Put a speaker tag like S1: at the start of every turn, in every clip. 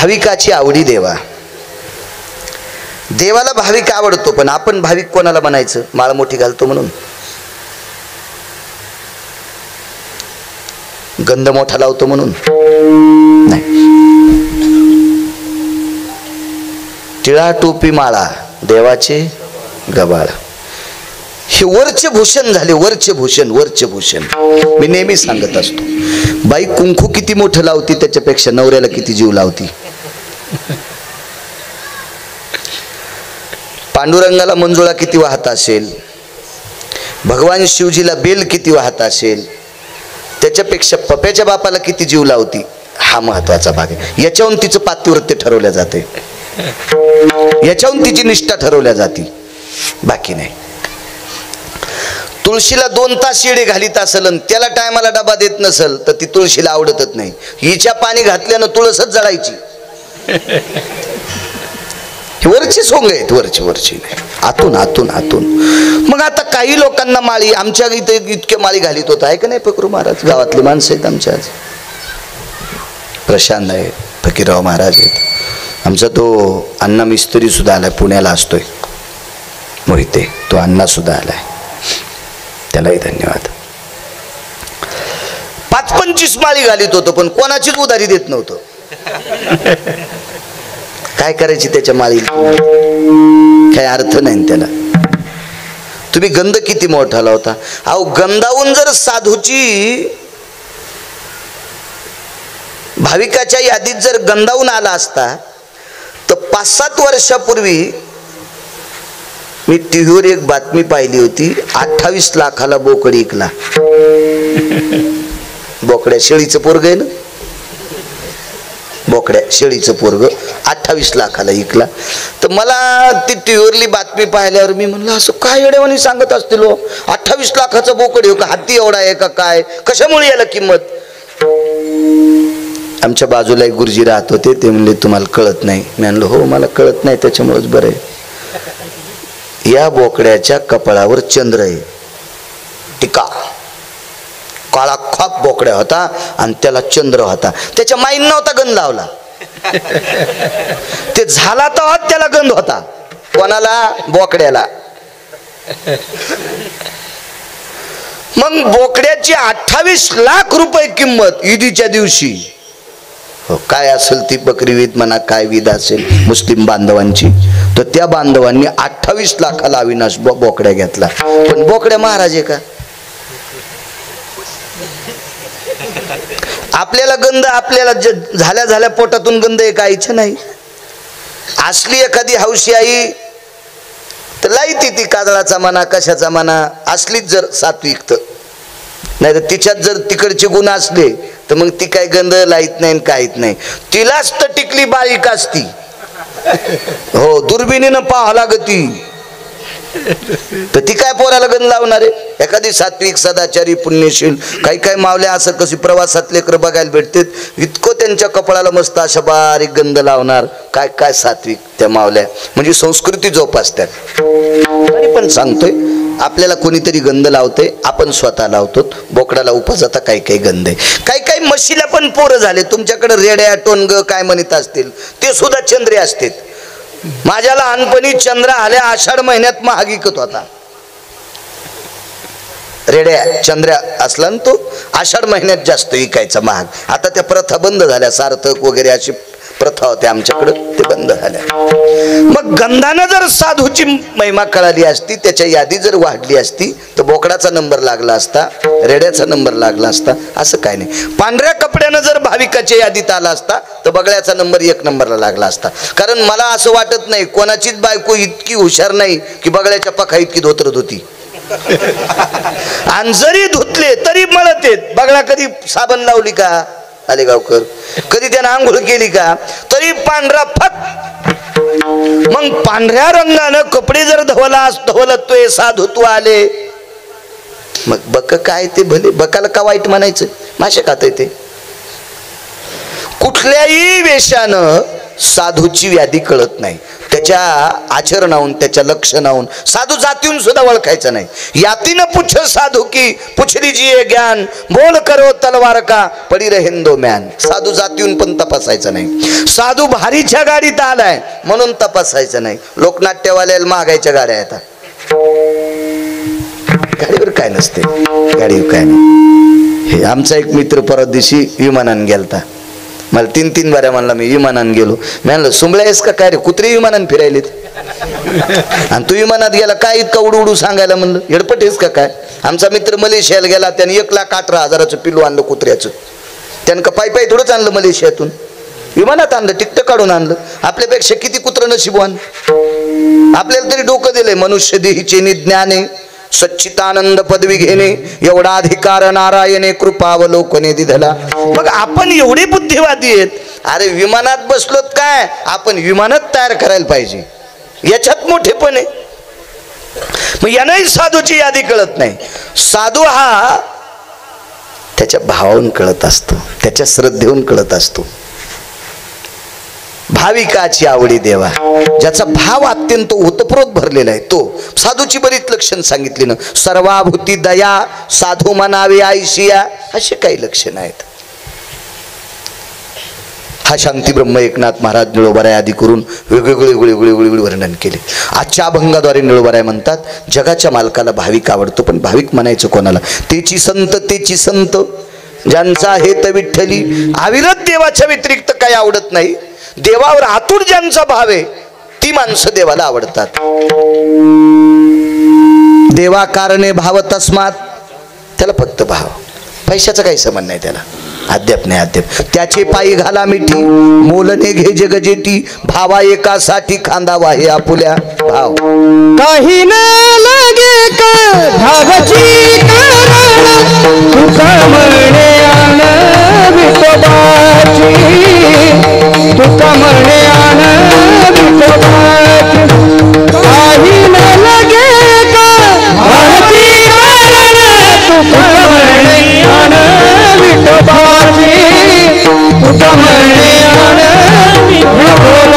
S1: भाविकाची आवडी देवा. देवाला भाविक आवडतो, पण आपण भाविक कोणाला म्हणायचं? माळ मोठी घालतो म्हणून, गंध मोठा लावतो म्हणून नाही. टिळा टोपी माळा देवाचे गबाळ, हे वरचे भूषण झाले. वरचे भूषण, वरचे भूषण. मी नेहमी सांगत असतो, बाई कुंकू किती मोठं लावती त्याच्यापेक्षा नवऱ्याला किती जीव लावती. पांडुरंगाला मंजुळा किती वाहत असेल, भगवान शिवजीला बेल किती वाहत असेल, त्याच्यापेक्षा पप्याच्या बापाला किती जीव लावती, हा महत्वाचा भाग आहे. याच्याहून तिचं पातिव्रत्य ठरवल्या जाते, याच्याहून तिची निष्ठा ठरवल्या जाते, बाकी नाही. तुळशीला 2 तास शिडे घालीत असेल आणि त्याला टायमाला डबा देत नसेल तर ती तुळशीला आवडतच नाही. हिच्या पाणी घातल्यानं तुळसच जळायची. वरची सोंग आहेत, वरची वरची नाही, आतून आतून आतून. मग आता काही लोकांना माळी, आमच्या इथे इतके माळी घालीत होता आहे का नाही फकरू महाराज? गावातले माणसं आहेत आमच्या, आज प्रशांत आहे, फकीरराव महाराज आहेत. आमचा तो अण्णा मिस्त्री सुद्धा आलाय, पुण्याला असतोय मोहिते, तो अण्णा सुद्धा आलाय, त्यालाही धन्यवाद. 5-25 माळी घालीत होतो, पण कोणाचीच उधारी देत नव्हतं. काय करायची त्याच्या माळीला? काय अर्थ नाही त्याला. तुम्ही गंध किती मोठा लावता. अहो, गंधावून जर साधूची भाविकाच्या यादीत जर गंधावून आला असता तर 5-7 वर्षापूर्वी मी टीव्हीवर एक बातमी पाहिली होती. 28 लाखाला बोकड इकला. बोकड्या शेळीचं पोरग आहे ना, बोकड्या शेळीचं पोरग 28 लाखाला इकला. तर मला ती टीव्हीवरली बातमी पाहिल्यावर मी म्हणलं, असं काय येड्यावानी सांगत असतील हो, 28 लाखाचा बोकड आहे का, हत्ती एवढा आहे का, काय कशामुळे याला किंमत. आमच्या बाजूला एक गुरुजी राहत होते, ते म्हणले तुम्हाला कळत नाही. मी म्हणलं हो, मला कळत नाही, त्याच्यामुळेच बरं आहे. या बोकड्याच्या कपाळावर चंद्र आहे, टिका, काळा खाप बोकड्या होता आणि त्याला चंद्र होता. त्याच्या माईन नव्हता गंध लावला, ते झाला तर त्याला गंध होता. कोणाला? बोकड्याला. मग बोकड्याची 28 लाख रुपये किंमत ईदीच्या दिवशी. हो, काय असेल ती बकरी ईद म्हणा, काय ईद असेल मुस्लिम बांधवांची, तर त्या बांधवांनी 28 लाखाला अविनाश बोकड्या घेतला. पण बोकड्या महाराज आहे का? आपल्याला गंध, आपल्याला झाल्या झाल्या पोटातून गंध आहे का? इच्छा नाही. असली एखादी हौशी आई तर लाईती ती काजळाचा म्हणा, कशाचा म्हणा, असलीच जर सात्विक, तर नाही तर तिच्यात जर तिकडचे गुण असले तर मग ती काय गंध लाईत नाही, काहीत नाही. तिलाच तर टिकली बारीक असती, हो, दुर्बिणीनं पाहावं लागती, तर ती काय पोराला गंध लावणार आहे? एखादी सात्विक सदाचारी पुण्यशील, काही काही मावल्या असं कशी प्रवासात लेकर बघायला भेटतात, इतकं त्यांच्या कपाळाला मस्त अशा बारीक गंध लावणार. काय काय सात्विक त्या मावल्या, म्हणजे संस्कृती जोपासतात. तरी पण सांगतोय, आपल्याला कोणीतरी गंध लावते, आपण स्वतः लावतो. बोकडाला उपासाचा काही काही गंध आहे. काही काही म्हशीला पण पोरं झाले. तुमच्याकडे रेड्या टोनग काय म्हणत असतील, ते सुद्धा चंद्रे असतात. माझ्या लहानपणी चंद्र आल्या आषाढ महिन्यात महाग विकत होता. रेड्या चंद्र्या असला ना, तो आषाढ महिन्यात जास्त विकायचा महाग. आता त्या प्रथा बंद झाल्या, सार्थक वगैरे अशी प्रथा होत्या आमच्याकडे, ते बंद झाल्या. मग गंधानं जर साधूची महिमा कळाली असती, त्याच्या यादी जर वाढली असती, तर बोकडाचा नंबर लागला असता, रेड्याचा नंबर लागला असता, असं काय नाही. पांढऱ्या कपड्यानं जर भाविकाच्या यादीत आला असता तर बगळ्याचा नंबर 1 नंबरला लागला असता. कारण मला असं वाटत नाही कोणाचीच बायको इतकी हुशार नाही की बगळ्याच्या पखा इतकी धोतर धुती. आणि जरी धुतले तरी मळत येत. बगळा कधी साबण लावली का आलेगावकर? कधी त्यानं आंघोळ केली का? तरी पांढरा फक. मग पांढऱ्या रंगानं कपडे जर धवलतोय, साधुत्व आले, मग बक काय ते भले, बकाला का वाईट म्हणायचं? माशे खात ते. कुठल्याही वेशानं साधूची व्याधी कळत नाही. त्याच्या आचरणाहून, त्याच्या लक्षणाहून साधू जातीहून सुद्धा ओळखायचं नाही. यातीनं पुछ साधू की पुछ लीजिए ज्ञान, बोल करो तलवार का पडी रहेंदो म्यान. साधू जातीहून पण तपासायचं नाही. साधू भारीच्या गाडीत आलाय म्हणून तपासायचं नाही. लोकनाट्यवाल्याला मागायच्या गाड्या येतात, गाडीवर काय नसते, गाडीवर काय नाही. हे आमचा एक मित्र परत दिवशी विमानानं गेलता. मला 3-3 बाऱ्या म्हणला मी विमानानं गेलो. मी म्हणलं सुंबळ्या आहेस का काय रे, कुत्रे विमानानं फिरायलेत आणि तू विमानात गेला काय इतका उडू उडू सांगायला. म्हणलं हेडपट आहेस का काय. आमचा मित्र मलेशियाला गेला, त्याने 1,18,000चं पिल्लू आणलं कुत्र्याचं. त्यानं का पायी थोडंच आणलं मलेशियातून, विमानात आणलं, तिकट काढून आणलं. आपल्यापेक्षा किती कुत्र नशीबवान. आपल्याला तरी डोकं दिलंय मनुष्य देहीचे निज्ञाने सच्चितानंद पदवी घेणे, एवढा अधिकार नारायणे कृपावलोकने दिधला. मग आपण एवढे बुद्धिवादी आहेत. अरे विमानात बसलोत काय, आपण विमानात तयार करायला पाहिजे, याच्यात मोठेपण आहे. मग यानंही साधूची यादी कळत नाही. साधू हा त्याच्या भावाहून कळत असतो, त्याच्या श्रद्धेहून कळत असतो. भाविकाची आवडी देवा, ज्याचा भाव अत्यंत ओतप्रोत भरलेला आहे तो. साधूची बरीच लक्षण सांगितली ना. सर्वाभूती दया, साधू म्हणावे आयशिया, असे काही लक्षण आहेत. हा शांती ब्रह्म एकनाथ महाराज निळोबाराय आदी करून वेगवेगळे वर्णन केले. आजच्या अभंगाद्वारे निळोबाराय म्हणतात, जगाच्या मालकाला भाविक आवडतो, पण भाविक म्हणायचं कोणाला. तेची संत ज्यांचा हेत विठ्ठली. अविरत देवाच्या व्यतिरिक्त काही आवडत नाही. देवावर आतुर ज्यांचा भाव आहे ती माणसं देवाला आवडतात. देवा कारणे भाव तस्मात, त्याला फक्त भाव, पैशाचा काही संबंध नाही त्याला. अद्याप नाही अद्याप. त्याचे पायी घाला मिठी, मोलने घे जगजेटी. भावा एकासाठी खांदा वाहे आपुल्या. भाव
S2: काही न लागे का भावाची कारण, तुका म्हणे आण विठोबाची, तुका म्हणे आण विठोबाची. काही न लागे का भावाची कारण, तुका म्हणे आण विठोबाची, तुका म्हणे आण विठोबाची.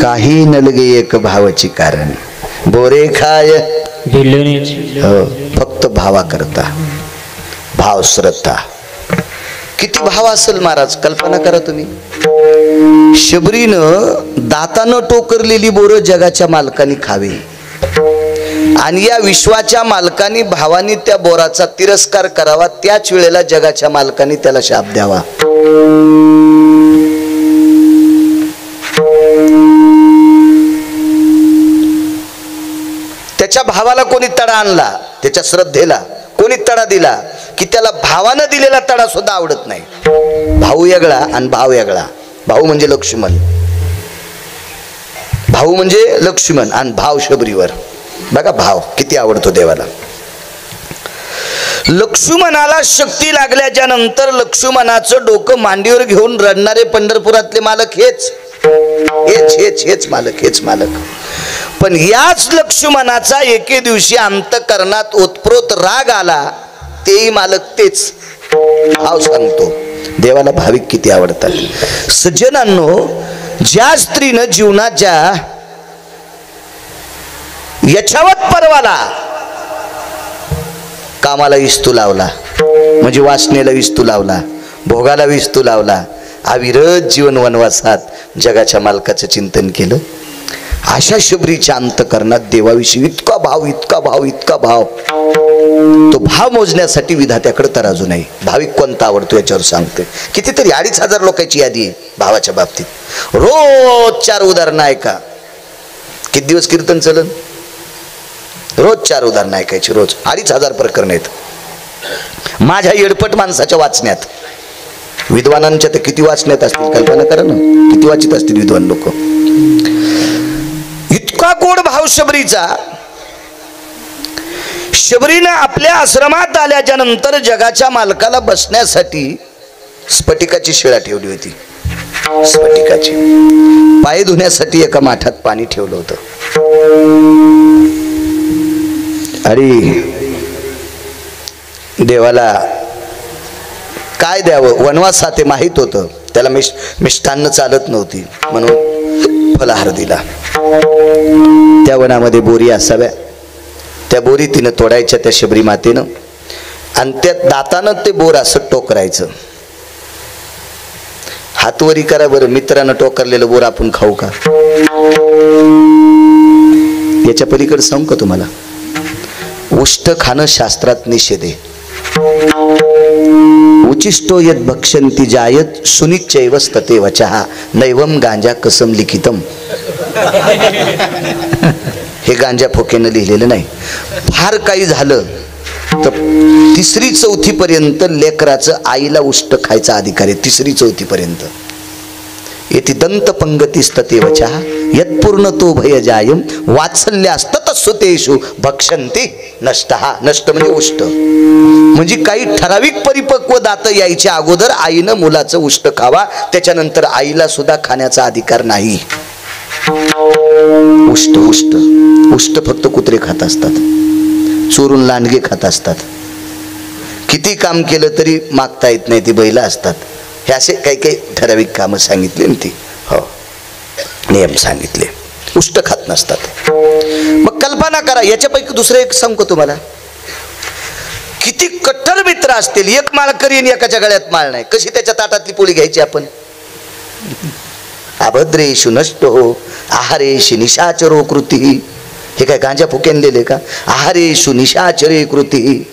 S1: काही नलगे एक भावाची कारण, बोरे खाय हो, फक्त भावा करता. भाव श्रद्धा. किती भाव असेल महाराज, कल्पना करा तुम्ही. शबरीनं दातानं टोकरलेली बोरं जगाच्या मालकाने खावी, आणि या विश्वाच्या मालकाने भावानी त्या बोराचा तिरस्कार करावा. त्याच वेळेला जगाच्या मालकाने त्याला शाप द्यावा. त्याच्या भावाला कोणी तडा आणला, त्याच्या श्रद्धेला कोणी तडा दिला की त्याला भावानं दिलेला तडा सुद्धा आवडत नाही. भाऊ वेगळा आणि भाव वेगळा. भाऊ म्हणजे लक्ष्मण, भाऊ म्हणजे लक्ष्मण आणि भाव शबरीवर. बघा भाव किती आवडतो देवाला. लक्ष्मणाला शक्ती लागल्याच्या नंतर लक्ष्मणाचं डोकं मांडीवर घेऊन रडणारे पंढरपुरातले मालक हेच मालक. पण याच लक्ष्मणाचा एके दिवशी अंतःकरणात ओतप्रोत राग आला, तेही मालक तेच. भाव सांगतो देवाला भाविक किती आवडतात. सज्जनांनो, ज्या स्त्रीनं जीवनाच्या यछावत पर्वाला कामाला विस्तू लावला, म्हणजे वासनेला विस्तू लावला, भोगाला विस्तू लावला, अविरत जीवन वनवासात जगाच्या मालकाचं चिंतन केलं, अशा शबरीच्या अंतःकरणात देवाविषयी इतका भाव. तो भाव मोजण्यासाठी विधात्याकडे तराजू नाही. भाविक कोणता आवडतो याच्यावर सांगते. कितीतरी 2,500 लोकांची यादी आहे भावाच्या बाबतीत. रोज 4 उदाहरणं ऐका. किती दिवस कीर्तन चलन? रोज 4 उदाहरणं ऐकायची. रोज 2,500 प्रकरण आहेत माझ्या येडपट माणसाच्या वाचण्यात. विद्वानांच्या तर किती वाचण्यात असतील, कल्पना करा ना, किती वाचित असतील विद्वान लोक. इतका गोड भाव शबरीचा. शबरीनं आपल्या आश्रमात आल्याच्या नंतर जगाच्या मालकाला बसण्यासाठी स्फटिकाची शिळा ठेवली होती. स्फटिकाची पाय धुण्यासाठी एका माठात पाणी ठेवलं होतं. आणि देवाला काय द्यावं, वनवासात ते माहीत होतं, त्याला मिष्टान्न चालत नव्हती म्हणून फलाहार दिला. त्या वनामध्ये बोरी असाव्या, त्या बोरी तिनं तोडायच्या त्या शबरी मातेनं, आणि त्या दातानं ते बोर असं टोकरायचं. हातवरी करा बरं, मित्रानं टोकरलेलं बोर आपण खाऊ का? याच्या पलीकडे सांगू का तुम्हाला? उष्ट खाणं शास्त्रात निषेध आहे. उचिष्टो यद भक्षंती जायत सुनिच्चैवस्तते वचः नैवम गांजा कसम लिखितम. हे गांजा फोकेनं लिहिलेलं नाही. फार काही झालं तर 3-4 पर्यंत लेकराचं आईला उष्ट खायचा अधिकार आहे. 3-4 पर्यंत येती दंत पंगतीस्तते वचः यत्पूर्ण तो भय जायम वात्सल्यास्ततसुतेषु भक्षंती नष्टः. नष्ट म्हणजे उष्ट, म्हणजे काही ठराविक परिपक्व दात यायच्या अगोदर आईनं मुलाचं उष्ट खावा, त्याच्यानंतर आईला सुद्धा खाण्याचा अधिकार नाही. उष्ट उष्ट उष्ट फक्त कुत्रे खात असतात, चोरून लांडगे खात असतात. किती काम केलं तरी मागता येत नाही, ती बैल असतात. हे असे काही काही ठराविक कामं सांगितले ना, ती हो नियम सांगितले. उष्ट खात नसतात. मग कल्पना करा, याच्यापैकी दुसरं एक सांगू तुम्हाला. किती कट्टर मित्र असतील, एक माळ करीन एकाच्या गळ्यात माळ नाही, कशी त्याच्या ताटातली पोळी घ्यायची आपण? अभद्रेषु नष्ट हो आहारेषु निशाचरो कृती. हे काय गांजा फुकेनलेले का? आहारेषु निशाचरे कृती.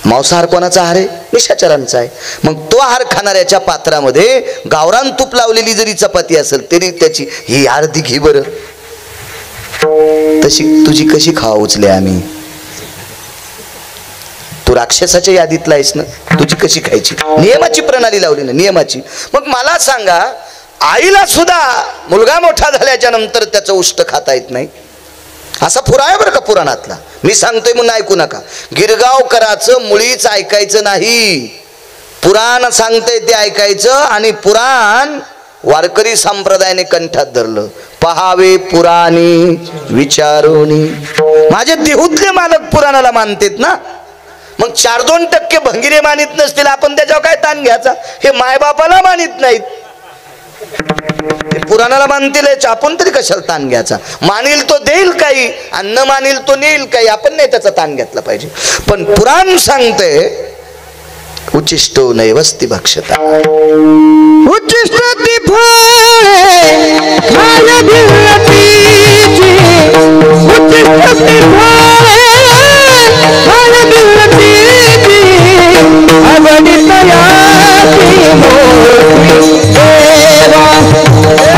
S1: मांसाहार कोणाचा आहार आहे? निशाचरांचा आहे. मग तो आहार खाणाऱ्याच्या पात्रामध्ये गावरान तूप लावलेली जरी चपाती असेल तरी त्याची ही अर्धी घे बरं. तशी तुझी कशी खावा उचले आम्ही? तू राक्षसाच्या यादीतला आहेस ना, तुझी कशी खायची? नियमाची प्रणाली लावली ना, नियमाची. मग मला सांगा, आईला सुद्धा मुलगा मोठा झाल्याच्या नंतर त्याचं उष्ट खाता येत नाही, असा पुरा आहे बरं का पुराणातला. मी सांगतोय म्हणून ऐकू नका. गिरगावकराचं मुळीच ऐकायचं नाही. पुराण सांगतंय ते ऐकायचं, आणि पुराण वारकरी संप्रदायाने कंठात धरलं. पहावे पुराणी विचारोनी. माझे देहूतले मालक पुराणाला मानतेत ना, मग 4-2% भंगिरे मानित नसतील, आपण त्याच्यावर काय ताण घ्यायचा? हे मायबापाला मानित नाहीत, पुराणाला मानतील, आपण तरी कशाला ताण घ्यायचा? मानील तो देईल काही आणि न मानील तो नेईल काही, आपण नाही त्याचा ताण घेतला पाहिजे. पण पुराण सांगते उचिष्टो नैवस्ति भक्षता.
S2: उचिष्टती फळे खाय बिलतीची. उचिष्टती फळे खाय बिलतीची. आवडितयाची मोठी देवा.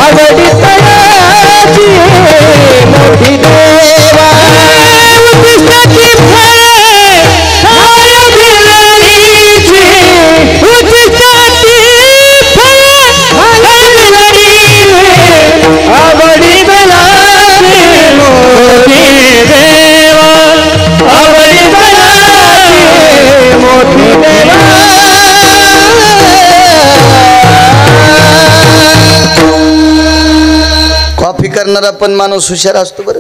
S2: आवडितयाची मोठी देवा. उचिष्टती फळे खाय बिलतीची. उचिष्टती फळे खाय बिलतीची. आवडितयाची मोठी देवा. आवडितयाची मोठी देवा.
S1: कॉफी करणारा पण माणूस हुशार असतो बरं.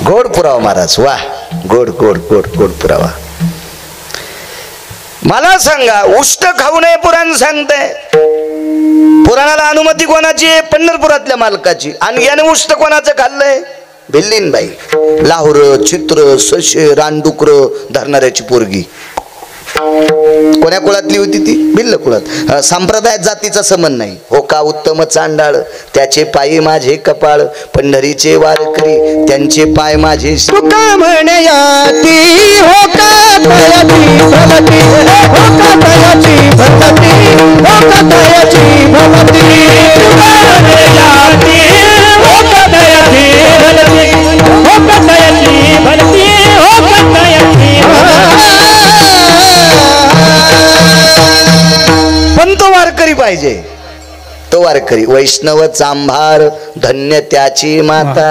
S1: गोड पुरावा महाराज, वा गोड गोड गोड गोड पुरावा. मला सांगा, उष्ट खाऊ नये पुराण सांगते. पुराणाला अनुमती कोणाची आहे? पंढरपुरातल्या मालकाची. आणि याने उष्ट कोणाचं खाल्लंय? भिल्लीनबाई. लाहोर, चित्र, सशे, रानडुकर धरणाऱ्याची पोरगी. कोण्या कुळातली होती ती? भिल्ल कुळात. संप्रदायात जातीचा संबंध नाही. हो का उत्तम चांडाळ, त्याचे पायी माझे कपाळ. पंढरीचे वारकरी, त्यांचे पाय माझे.
S2: तुका म्हणयाती हो का तयाची भवती. हो का तयाची भवती. हो का तयाची भवती. तुका म्हणयाती हो का तयाची भवती. हो का तयाची भवती. हो का तयाची भवती.
S1: पण तो वारकरी पाहिजे. तो वारकरी वैष्णव चांभार, धन्य त्याची माता.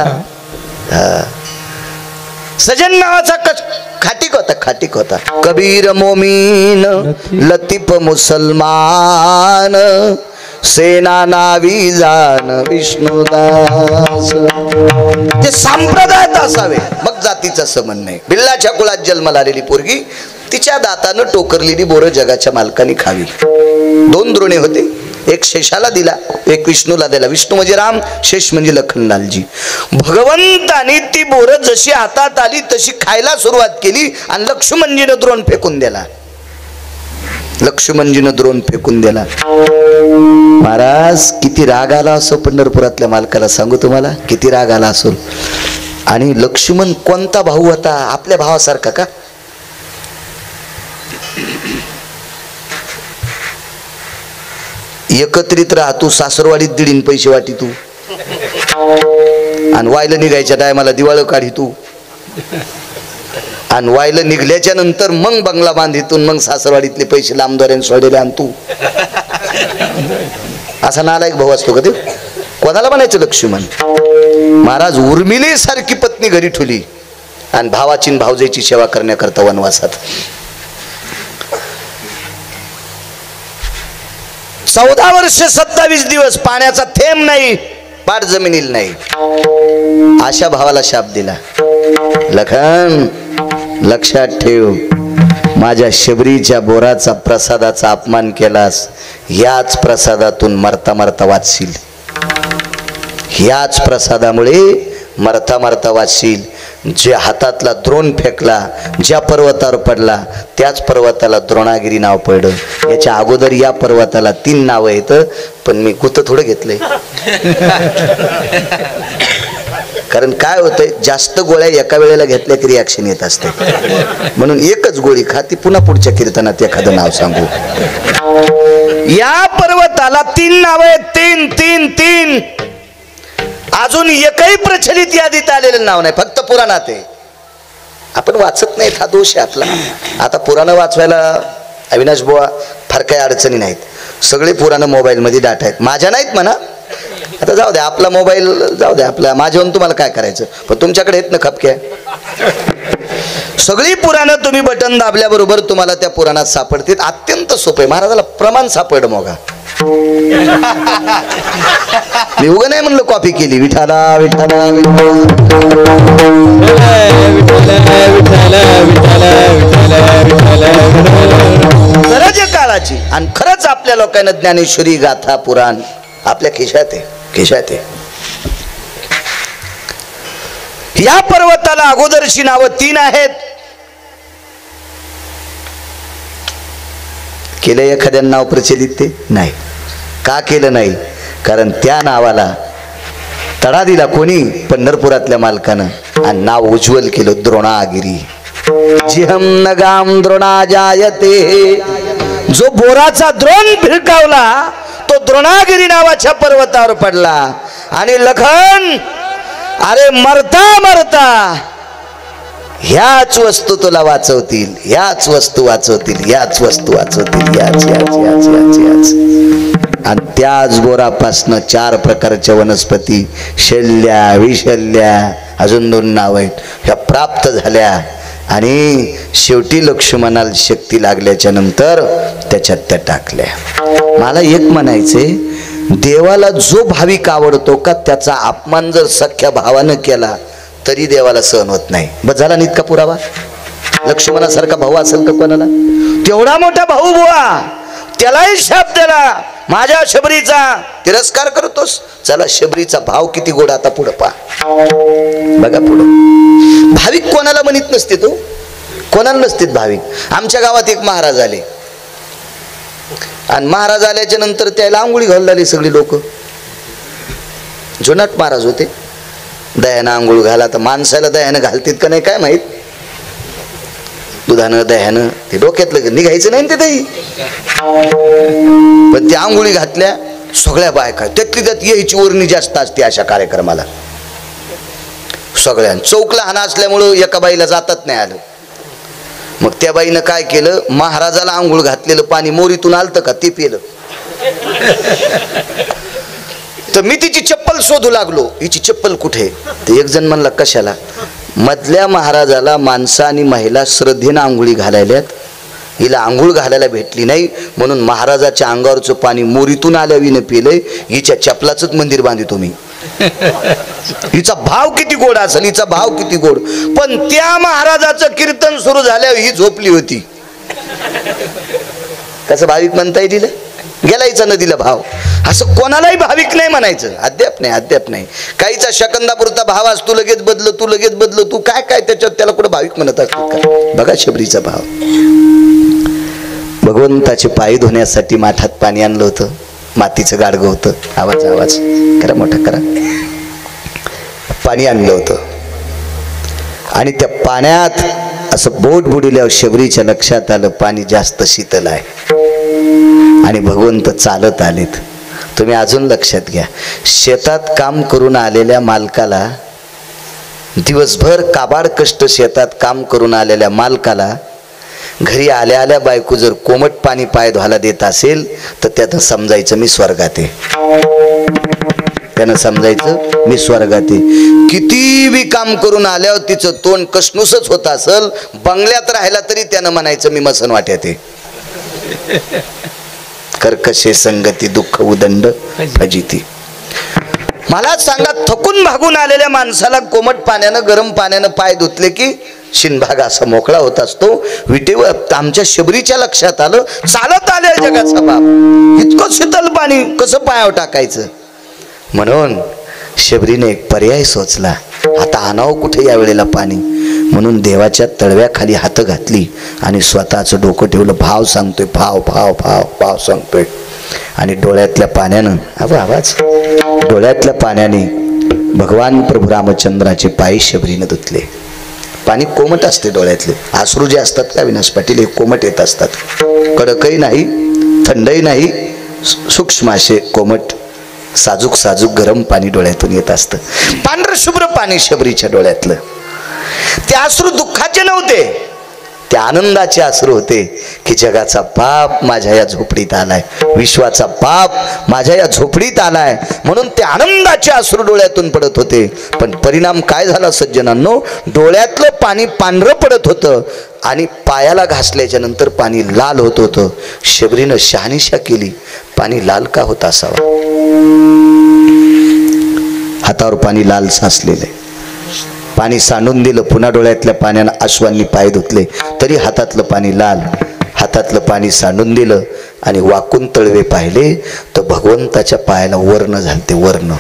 S1: सजन नावाचा खाटीक होता, खाटीक होता. कबीर मोमीन लतीफ मुसलमान. सेना नावी जान विष्णुदास. ते संप्रदायात असावे, मग जातीचा संबंध नाही. भिल्लाच्या कुळात जन्माला आलेली पोरगी, तिच्या दातानं टोकरलेली बोरं जगाच्या मालकाने खावी. 2 द्रोणे होते, एक शेषाला दिला, एक विष्णूला दिला. विष्णू म्हणजे राम, शेष म्हणजे लखनलालजी. भगवंतानी ती बोरं जशी हातात आली तशी खायला सुरुवात केली आणि लक्ष्मणजीनं द्रोण फेकून दिला. लक्ष्मणजीनं द्रोण फेकून दिला. महाराज किती राग आला असो पंढरपुरातल्या मालकाला, सांगू तुम्हाला किती राग आला असो. आणि लक्ष्मण कोणता भाऊ होता? आपल्या भावासारखा का? एकत्रित राहतो, सासरवाडीत दिडीन पैसे वाटी तू, आणि वायला निघायच्या टायमाला दिवाळ काढी तू, आणि वायला निघल्याच्या नंतर मग बंगला बांधितून मग सासरवाडीतले पैसे लांबद्वाऱ्याने सोडलेले आण तू. असा नालायक भाऊ असतो का ते? कोणाला म्हणायचं लक्ष्मण? महाराज उर्मिले सारखी पत्नी घरी ठेवली आणि भावाची भावजेची सेवा करण्याकरता वनवासात. 14 वर्ष 27 दिवस पाण्याचा थेंब नाही, पाठ जमिनील नाही. अशा भावाला शाप दिला. लखन लक्षात ठेव, माझ्या शबरीच्या बोराचा प्रसादाचा अपमान केलास, याच प्रसादातून मरता मरता वाचशील. याच प्रसादामुळे मरता मरता वाचशील. जे हातातला द्रोण फेकला, ज्या पर्वतावर पडला त्याच पर्वताला द्रोणागिरी नाव पडलं. याच्या अगोदर या पर्वताला 3 नावं आहेत, पण मी कुठं थोडं घेतलंय. कारण काय होतंय, जास्त गोळ्या एका वेळेला घेतल्या की रिॲक्शन येत असते. म्हणून एकच गोळी खा, ती पुन्हा पुढच्या कीर्तनात एखादं नाव सांगू. या पर्वताला 3 नावं आहेत. 3. अजून एकही प्रचलित यादीत आलेलं नाव नाही, फक्त पुराणात आहे. आपण वाचत नाहीत, हा दोष आहे आपला. आता पुराणं वाचवायला अविनाश बुवा फार काही अडचणी नाहीत. सगळे पुराणं मोबाईलमध्ये डाटा आहेत. माझ्या नाहीत म्हणा, आता जाऊ द्या, आपला मोबाईल जाऊ द्या, आपला माझ्याहून तुम्हाला काय करायचं. पण तुमच्याकडे येत ना खपक्या. सगळी पुराणं तुम्ही बटन दाबल्याबरोबर तुम्हाला त्या पुराणात सापडतील. अत्यंत सोपे. महाराजाला प्रमाण सापड मोगा. मी उगा नाही म्हणलं कॉपी केली. विठाला विठाला गरज काळाची. आणि खरंच आपल्या लोकांना ज्ञानेश्वरी गाथा पुराण आपल्या खिशात आहे, खिशात आहे. या पर्वताला अगोदरची नावं 3 आहेत. केलं एखाद्या नाव प्रचलित? ते नाही. का केलं नाही? कारण त्या नावाला तडा दिला कोणी? पंढरपुरातल्या मालकानं, आणि नाव उज्ज्वल केलं द्रोणागिरी. जिहम नगाम द्रोणा जायते. जो बोराचा द्रोण भिरकावला तो द्रोणागिरी नावाच्या पर्वतावर पडला. आणि लखन, अरे मरता मरता ह्याच वस्तू तुला वाचवतील, ह्याच वस्तू वाचवतील, ह्याच वस्तू वाचवतील, याच याच याच याच याच. आणि त्याच बोरापासनं 4 प्रकारच्या वनस्पती, शल्ल्या, विशल्ल्या, अजून 2 नाव आहेत, ह्या प्राप्त झाल्या. आणि शेवटी लक्ष्मणाला शक्ती लागल्याच्या नंतर त्याच्यात त्या टाकल्या. मला एक म्हणायचे, देवाला जो भाविक आवडतो का त्याचा अपमान जर सख्या भावानं केला तरी देवाला सहन होत नाही. बस झाला ना इतका पुरावा. लक्ष्मणासारखा भाऊ असेल का कोणाला? तेवढा मोठा भाऊ बुवा, त्यालाही शाप दिला. माझ्या शबरीचा तिरस्कार करतोस. चला, शबरीचा भाव किती गोड. आता पुढं पहा, बघा पुढं. भाविक कोणाला म्हणत नसते, तो कोणाला नसते भाविक. आमच्या गावात एक महाराज आले, आणि महाराज आल्याच्या नंतर त्याला आंघोळी घालून लागली सगळी लोक. जुनाट महाराज होते. दह्यानं आंघोळ घाला. तर माणसाला दह्यानं घालतील का नाही काय माहित. दुधानं दह्यानं ते डोक्यातलं निघायचं नाही ते दही. पण त्या आंघोळी घातल्या सगळ्या बायका, त्यातली त्यात यायची वर्णी जास्त असते अशा कार्यक्रमाला. सगळ्या चौकला हाना असल्यामुळं एका बाईला जातात नाही आलं. मग त्या बाईनं काय केलं, महाराजाला आंघोळ घातलेलं पाणी मोरीतून आलतं का ते पिलं. तर मी तिची चप्पल शोधू लागलो, हिची चप्पल कुठे. तर एक जण म्हणला कशाला. मधल्या महाराजाला माणसं आणि महिला श्रद्धेनं आंघोळी घालायल्यात, हिला आंघोळ घालायला भेटली नाही, म्हणून महाराजाच्या अंगावरचं पाणी मोरीतून आल्याविनं पिलंय. हिच्या चपलाचंच मंदिर बांधितो मी. हिचा भाव किती गोड असेल, हिचा भाव किती गोड. पण त्या महाराजाचं कीर्तन सुरू झाल्यावर ही झोपली होती. कसं भाविक म्हणता येईल, गेलायचा नदीला भाव. असं कोणालाही भाविक नाही म्हणायचं, अद्याप नाही, अद्याप नाही. काहीचा शकंदापुरता भाव असतो, तू लगेच बदल, तू लगेच बदल, तू काय काय त्याच्यात, त्याला कुठं भाविक म्हणत असतात का? बघा शबरीचा भाव. भगवंताचे पाय धुण्यासाठी माठात पाणी आणलं होतं, मातीचं गाडगं होतं. आवाज आवाज करा, मोठा करा. पाणी आणलं होतं आणि त्या पाण्यात असं बोट बुडवल्यावर शबरीच्या लक्षात आलं पाणी जास्त शीतल आहे आणि भगवंत चालत आलेत. तुम्ही अजून लक्षात घ्या, शेतात काम करून आलेल्या मालकाला, दिवसभर काबाड कष्ट शेतात काम करून आलेल्या मालकाला घरी आल्या आल्या बायको जर कोमट पाणी पाय धुवायला देत असेल तर त्यानं समजायचं मी स्वर्गात आहे. त्यानं समजायचं मी स्वर्गात आहे. किती बी काम करून आल्यावर तिचं तोंड कसनुसच होत असेल, बंगल्यात राहिला तरी त्यानं म्हणायचं मी मसन वाट्यात आहे. कर्कशे संगती दुःख उदंड फजिती. मला सांगा, थकून भागून आलेल्या माणसाला कोमट पाण्यानं गरम पाण्यानं पाय धुतले की शिनभाग असा मोकळा होत असतो. विटेवर आमच्या शबरीच्या लक्षात आलं, चालत आले जगाचा बाप, इतकं शीतल पाणी कसं पायावर टाकायचं. म्हणून शबरीने एक पर्याय सोचला, आता आणावं कुठे या वेळेला पाणी. म्हणून देवाच्या तळव्याखाली हात घातली आणि स्वतःचं डोकं ठेवलं. भाव सांगतोय, भाव भाव भाव भाव सांगतोय. आणि डोळ्यातल्या पाण्यानं, आवाज, डोळ्यातल्या पाण्याने भगवान प्रभू रामचंद्राचे पाय शबरीनं धुतले. पाणी कोमट असते डोळ्यातले. अश्रू जे असतात का विनाश पाटील, हे कोमट येत असतात. कडकही नाही, थंडही नाही, सूक्ष्म असे कोमट साजूक साजूक गरम पाणी डोळ्यातून येत असतं. पांढर शुभ्र पाणी शबरीच्या डोळ्यातलं. ते अश्रू दुःखाचे नव्हते, ते आनंदाचे अश्रू होते की जगाचा पाप माझ्या या झोपडीत आलाय, विश्वाचा पाप माझ्या या झोपडीत आलाय. म्हणून ते आनंदाचे अश्रू डोळ्यातून पडत होते. पण परिणाम काय झाला सज्जनांनो, डोळ्यातलं पाणी पांढरं पडत होतं आणि पायाला घासल्याच्या नंतर पाणी लाल होत होतं. शबरीनं शहानिशा केली, पाणी लाल का होत असावा. हातावर पाणी लाल साचलेलं आहे. पाणी सांडून दिलं, पुन्हा डोळ्यातल्या पाण्यानं अश्वांनी पाय धुतले तरी हातातलं पाणी लाल. हातातलं पाणी सांडून दिलं आणि वाकून तळवे पाहिले तर भगवंताच्या पायाला वर्ण झालते, वर्ण.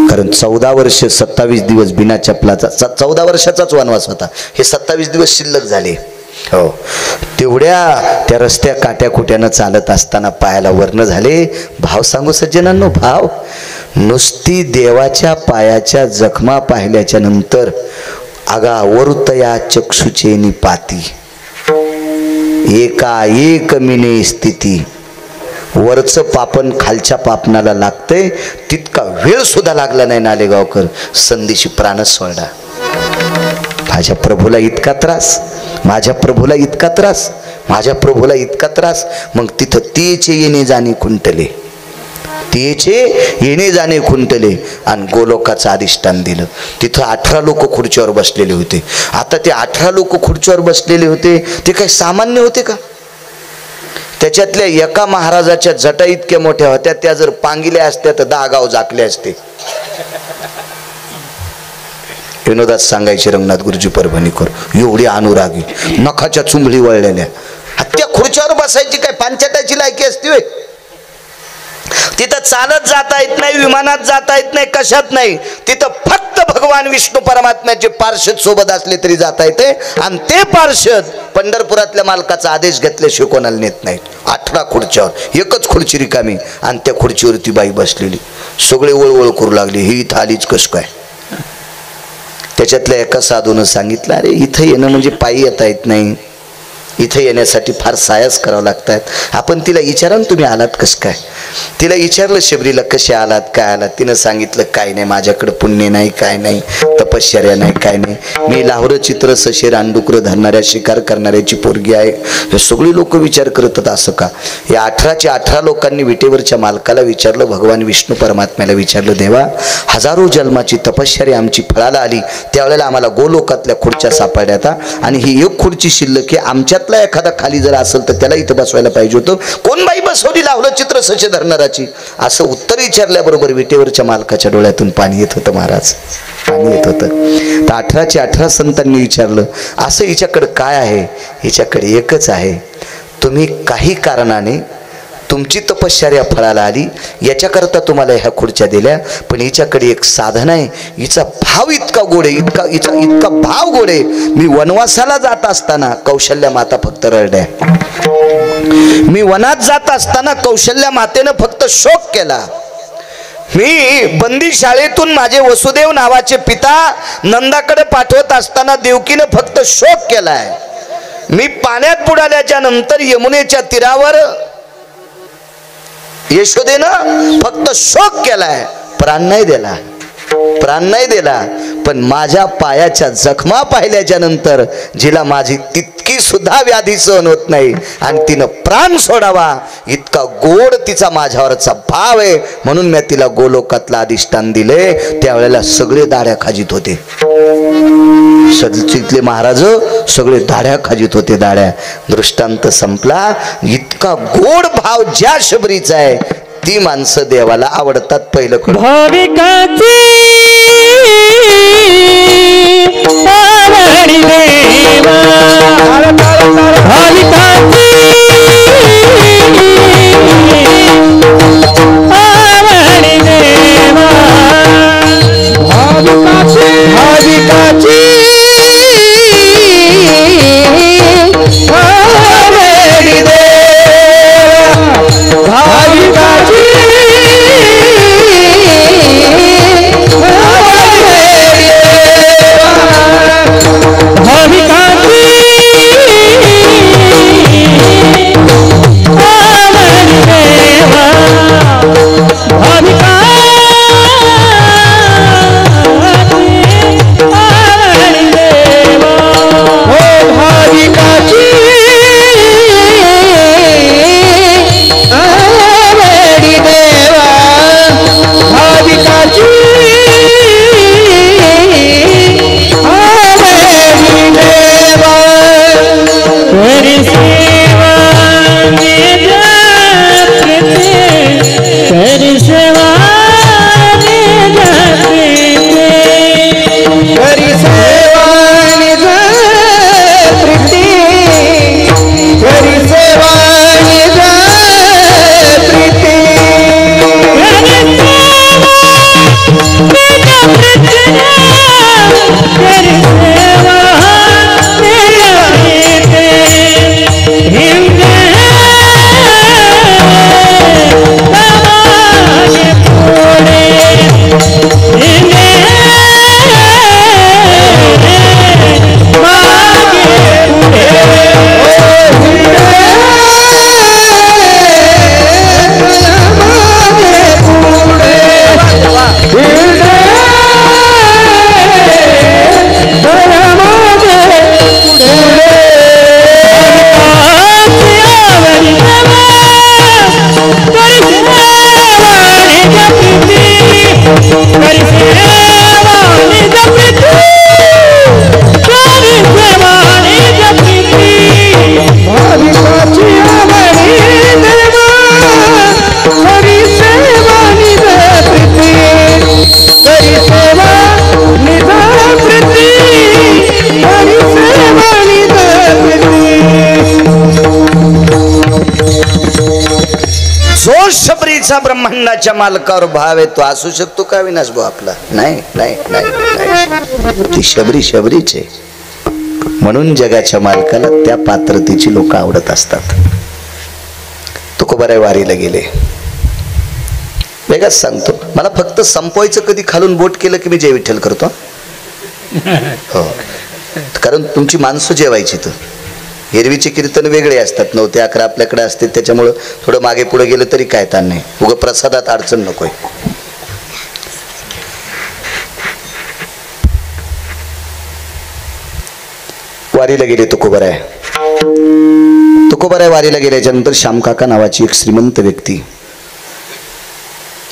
S1: कारण 14 वर्ष 27 दिवस बिना चपलाचा, 14 वर्षाचाच वनवास होता, हे 27 दिवस शिल्लक झाले. हो, तेवढ्या त्या रस्त्या काट्या कुट्यानं चालत असताना पायाला वर्ण झाले. भाव सांगू सज्जनांनो, भाव. नुसती देवाच्या पायाच्या जखमा पाहिल्याच्या नंतर आगा वरुतया चक्षुचे निपाती, एका एक मिने स्थिती. वरचं पापण खालच्या पापणाला लागतंय तितका वेळ सुद्धा लागला नाही नालेगावकर, संधीशी प्राणच सोडला. माझ्या प्रभूला इतका त्रास, माझ्या प्रभूला इतका त्रास, माझ्या प्रभूला इतका त्रास. मग तिथं तेचे येणे जाणे खुंटले, तेचे येणे जाणे खुंटले आणि गोलोकाचं अधिष्ठान दिलं. तिथं 18 लोक खुर्चीवर बसलेले होते. आता ते 18 लोक खुर्चीवर बसलेले होते, ते काही सामान्य होते का? त्याच्यातल्या एका महाराजाच्या जटा इतक्या मोठ्या होत्या, त्या जर पांगिल्या असत्या तर 10 गाव झाकले असते. विनोदात सांगायचे रंगनाथ गुरुजी परभणीकर, एवढी अनुरागी, नखाच्या चुंबळी वळलेल्या. त्या खुर्चीवर बसायची काय पांचटाची लायकी असते होय? तिथं चालत जाता येत नाही, विमानात जाता येत नाही, कशात नाही. तिथं फक्त भगवान विष्णू परमात्म्याचे पार्षद सोबत असले तरी जाता येते. आणि ते पार्षद पंढरपुरातल्या मालकाचा आदेश घेतल्याशिवाय कोणाला नेत नाहीत. 18 खुर्च्यावर, एकच खुर्ची रिकामी आणि त्या खुर्चीवरती बाई बसलेली. सगळे वळवळ करू लागले, ही इथं आलीच कस काय. त्याच्यातल्या एका साधूनं सांगितलं, अरे इथं येणं म्हणजे पायी येता येत नाही, इथं येण्यासाठी फार सायास करावं लागतात. आपण तिला विचारा ना, तुम्ही आलात कसं काय. तिला विचारलं शबरीला, कसे आलात, काय आलात. तिनं सांगितलं, काय नाही, माझ्याकडे पुण्य नाही, काय नाही, तपश्चर्या नाही, काय नाही, मी लाहोर चित्र सशेर अंडुकर धरणाऱ्या शिकार करणाऱ्याची पोरगी आहे. हे सगळी लोक विचार करतात असं का. या 18च्या 18 लोकांनी विटेवरच्या मालकाला विचारलं, भगवान विष्णू परमात्म्याला विचारलं, देवा हजारो जन्माची तपश्चर्या आमची फळाला आली, त्यावेळेला आम्हाला गोलोकातल्या खुर्च्या सापडल्या आणि ही एक खुर्ची शिल्लक आहे, आमच्यात त्यातला एखादा खाली जर असेल तर त्याला इथं बसवायला पाहिजे होतं. कोण बाई बसवली लावलं चित्र सचे धरणाराची? असं उत्तर विचारल्याबरोबर विटेवरच्या मालकाच्या डोळ्यातून पाणी येत होतं महाराज, पाणी येत होतं. तर 18च्या 18 संतांनी विचारलं, असं हिच्याकडं काय आहे? हिच्याकडे एकच आहे. तुम्ही काही कारणाने तुमची तपश्चर्या फळाला आली, याच्याकरता तुम्हाला ह्या खुर्च्या दिल्या, पण हिच्याकडे एक साधन आहे. हिचा भाव इतका गोड आहे, इतका भाव गोड आहे. मी वनवासाला जात असताना कौशल्या माता फक्त रडल्या. मी वनात जात असताना कौशल्या मातेनं फक्त शोक केला. मी बंदी शाळेतून माझे वसुदेव नावाचे पिता नंदाकडे पाठवत असताना देवकीनं फक्त शोक केलाय. मी पाण्यात बुडाल्याच्या नंतर यमुनेच्या तीरावर यशोदेनं फक्त शोक केलाय, प्राण नाही दिला, प्राण नाही दिला. पण माझ्या पायाच्या जखमा पाहिल्याच्या नंतर जिला माझी तितकी सुद्धा व्याधी सहन होत नाही आणि तिनं प्राण सोडावा इतका गोड तिचा माझ्यावरचा भाव आहे, म्हणून मी तिला गोलोकातला अधिष्ठान दिले. त्यावेळेला सगळे दाढ्या खाजीत होते, सदतीतले महाराज सगळे दाढ्या खाजीत होते, दाढ्या. दृष्टांत संपला. इतका गोड भाव ज्या शबरीचा आहे ती माणसं देवाला आवडतात. पहिलं
S2: भाविकाची आवडी देवा, भाविकाची आवडी देवा, भाविकाची भाविकाची आवडी देवा, भाविकाची
S1: शबरीचा ब्रह्मांडाच्या मालकावर भाव आहे तो असू शकतो का विनाश भाऊ आपला? नाही नाही नाही, ती शबरी शबरीच आहे. म्हणून जगाच्या मालकाला त्या पात्रतेची लोक आवडत असतात. तुकोबाराय वारीला गेले. वेगळाच सांगतो, मला फक्त संपवायचं कधी खालून बोट केलं की मी जय विठ्ठल करतो. हो, कारण तुमची माणसं जेवायची. तर एरवीचे कीर्तन वेगळे असतात, 9 ते 11 आपल्याकडे असते, त्याच्यामुळं थोडं मागे पुढे गेलं तरी काय ताण नाही. उगं प्रसादात अडचण नकोय. वारीला गेले तुकोबाराय. तुकोबाराय वारीला गेल्याच्या नंतर श्यामकाका नावाची एक श्रीमंत व्यक्ती,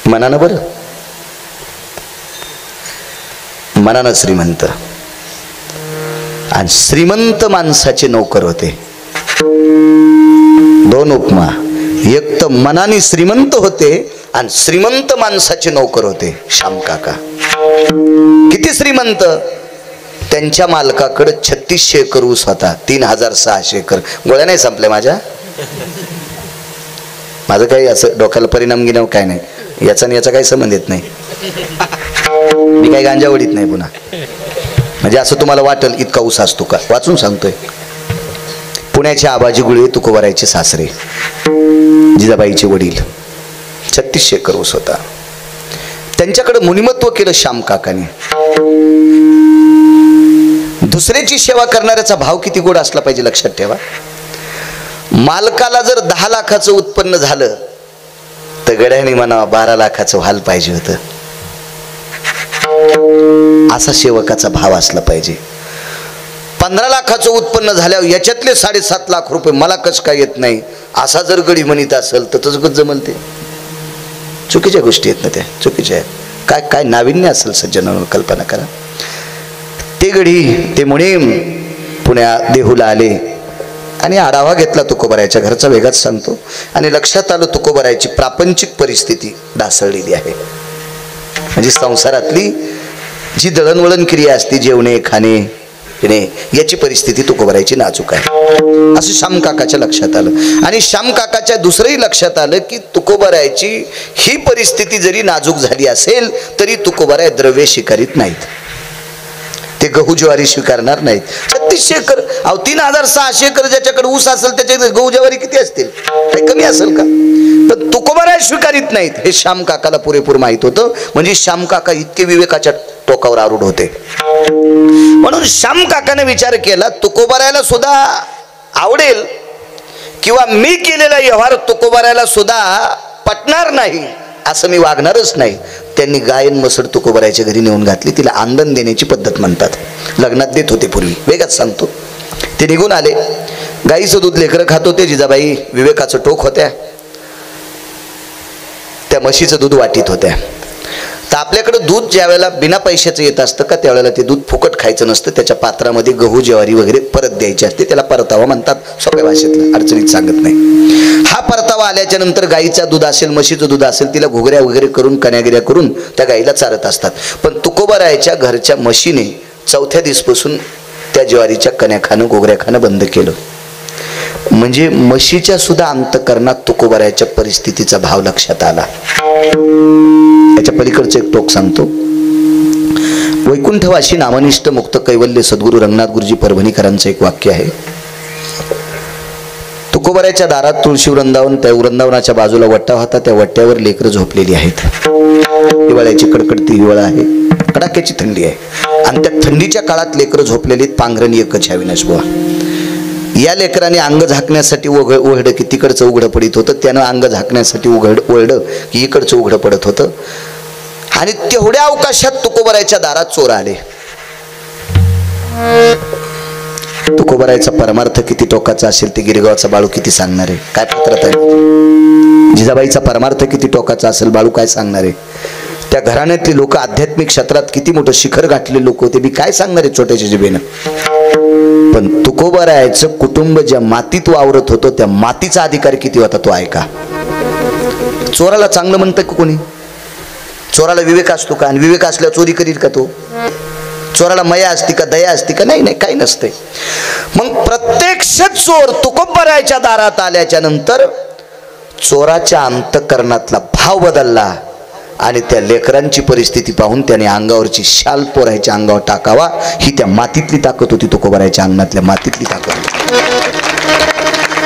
S1: मनानं बरं, मनानं श्रीमंत, आणि श्रीमंत माणसाचे नौकर होते. दोन उपमा, एक तर मनाने श्रीमंत होते आणि श्रीमंत माणसाचे नौकर होते. श्याम काका किती श्रीमंत, त्यांच्या मालकाकडे 3600 एकर ऊस होता. 3600 एकर. गोळ्या नाही संपल्या माझ्या, माझं काही असं डोक्याला परिणाम घेणं काय नाही, याचा आणि याचा काही संबंध येत नाही. मी काही गांजा वडीत नाही पुन्हा, म्हणजे असं तुम्हाला वाटेल इतका ऊस असतो का. वाचून सांगतोय. पुण्याचे आबाजी गुळे तुकोबारायचे सासरे, जिजाबाईचे वडील, 3600 एकर ऊस होता. त्यांच्याकडे मुनिमत्व केलं श्याम काकाने. दुसऱ्याची सेवा करणाऱ्याचा भाव किती गोड असला पाहिजे लक्षात ठेवा. मालकाला जर 10 लाखाचं उत्पन्न झालं तर गड्याने म्हणावा 12 लाखाचं व्हायला पाहिजे होतं. असा सेवकाचा भाव असला पाहिजे. 15 लाखाचं उत्पन्न झाल्यावर याच्यातले 7.5 लाख रुपये मला कसं काय येत नाही असा जर गडी म्हणत असेल तर तसं जमल. ते चुकीच्या गोष्टी आहेत ना, त्या चुकीच्या आहेत. काय काय नाविन्य असेल सज्जनांवर कल्पना करा. ते गडी ते मुनीम पुण्या देहूला आले आणि आढावा घेतला तुकोबारायच्या घरचा, वेगळाच सांगतो. आणि लक्षात आलं तुकोबारायची प्रापंचिक परिस्थिती ढासळलेली आहे. म्हणजे संसारातली जी दळणवळण क्रिया असते, जेवणे खाणे पिणे, याची परिस्थिती तुकोबारायची नाजूक आहे असं श्याम काकाच्या लक्षात आलं. आणि श्याम काकाच्या दुसरंही लक्षात आलं की तुकोबारायची ही परिस्थिती जरी नाजूक झाली असेल तरी तुकोबाराय द्रव्य स्वीकारित नाहीत. ते गहू ज्वारी स्वीकारणार नाहीत. 3600 एकर, 3600 एकर ज्याच्याकडे ऊस असेल त्याच्याकडे गहू ज्वारी किती असतील, काही कमी असेल का. पण तुकोबाराय स्वीकारित नाहीत हे श्याम काकाला पुरेपूर माहित होतं. म्हणजे श्याम काका इतके विवेकाच्या टोकावर आरूढ होते. म्हणून श्याम काकाने विचार केला तुकोबारायला सुद्धा आवडेल किंवा मी केलेला व्यवहार तुकोबारायला सुद्धा पटणार नाही, असं मी वागणारच नाही. त्यांनी गायन मसड तुकोबारायच्या घरी नेऊन घातली. तिला आंदण देण्याची पद्धत म्हणतात. लग्नात देत होते पूर्वी, वेगळाच सांगतो. ते निघून आले. गाईचं दूध लेकरं खात होते. जिजाबाई विवेकाचं टोक होत्या, त्या म्हशीचं दूध वाटीत होत्या. तर आपल्याकडे दूध ज्या वेळेला बिना पैशाचं येत असतं का त्यावेळेला ते दूध फुकट खायचं नसतं. त्याच्या पात्रामध्ये गहू ज्वारी वगैरे परत द्यायची असते. त्याला परतावा म्हणतात सोप्या भाषेतलं, अडचणीत सांगत नाही. हा परतावा आल्याच्या नंतर गाईचं दूध असेल म्हशीचं दूध असेल तिला घुगऱ्या वगैरे करून कण्यागिऱ्या करून त्या गाईला चारत असतात. पण तुकोबारायच्या घरच्या म्हशीने 4थ्या दिवसापासून त्या ज्वारीच्या कण्या खाणं घुगऱ्या खाणं बंद केलं. म्हणजे म्हशीच्या सुद्धा अंतकरणात तुकोबारायच्या परिस्थितीचा भाव लक्षात आला. याच्या पलीकडचं एक टोक सांगतो. वैकुंठवासी नामनिष्ठ मुक्त कैवल्य सद्गुरू रंगनाथ गुरुजी परभणीकरांचं एक वाक्य आहे. तुकोबारायच्या दारात तुळशी वृंदावन, त्या वृंदावनाच्या बाजूला वट्टा होता. त्या वट्ट्यावर लेकरं झोपलेली आहेत. हिवाळ्याची कडकडती हिवाळा आहे, कडाक्याची थंडी आहे आणि त्या थंडीच्या काळात लेकरं झोपलेली. पांघरण एकच आहे विनाश बुवा. या लेकराने अंग झाकण्यासाठी ओढलं की तिकडचं उघडं पडत होतं, त्यानं अंग झाकण्यासाठी ओढलं की इकडचं उघडं पडत होतं. आणि तेवढ्या अवकाशात तुकोबारायच्या दारात चोर आले. तुकोबारायचा परमार्थ किती टोकाचा असेल ते गिरगावचा बाळू किती सांगणार आहे, काय पात्रता आहे. जिजाबाईचा परमार्थ किती टोकाचा असेल बाळू काय सांगणार आहे. त्या घराण्यातली लोक आध्यात्मिक क्षेत्रात किती मोठं शिखर गाठले लोक होते, बी काय सांगणार आहे छोट्याच्या जिभेनं. पण तुकोबारायचं कुटुंब ज्या मातीत वावरत होतं त्या मातीचा अधिकार किती होता तो ऐका. चोराला चांगलं म्हणतं का कोणी. चोराला विवेक असतो का, आणि विवेक असल्यावर चोरी करील का तो. चोराला मया असती का, दया असती का, नाही नाही काही नसते. मग प्रत्यक्ष चोर तुकोबारायच्या दारात आल्याच्या नंतर चोराच्या अंतकरणातला भाव बदलला आणि त्या लेकरांची परिस्थिती पाहून त्याने अंगावरची शाल पोरायच्या अंगावर टाकावा. ही त्या मातीतली ताकद होती, तुकोबारायच्या अंगणातल्या मातीतली ताकद.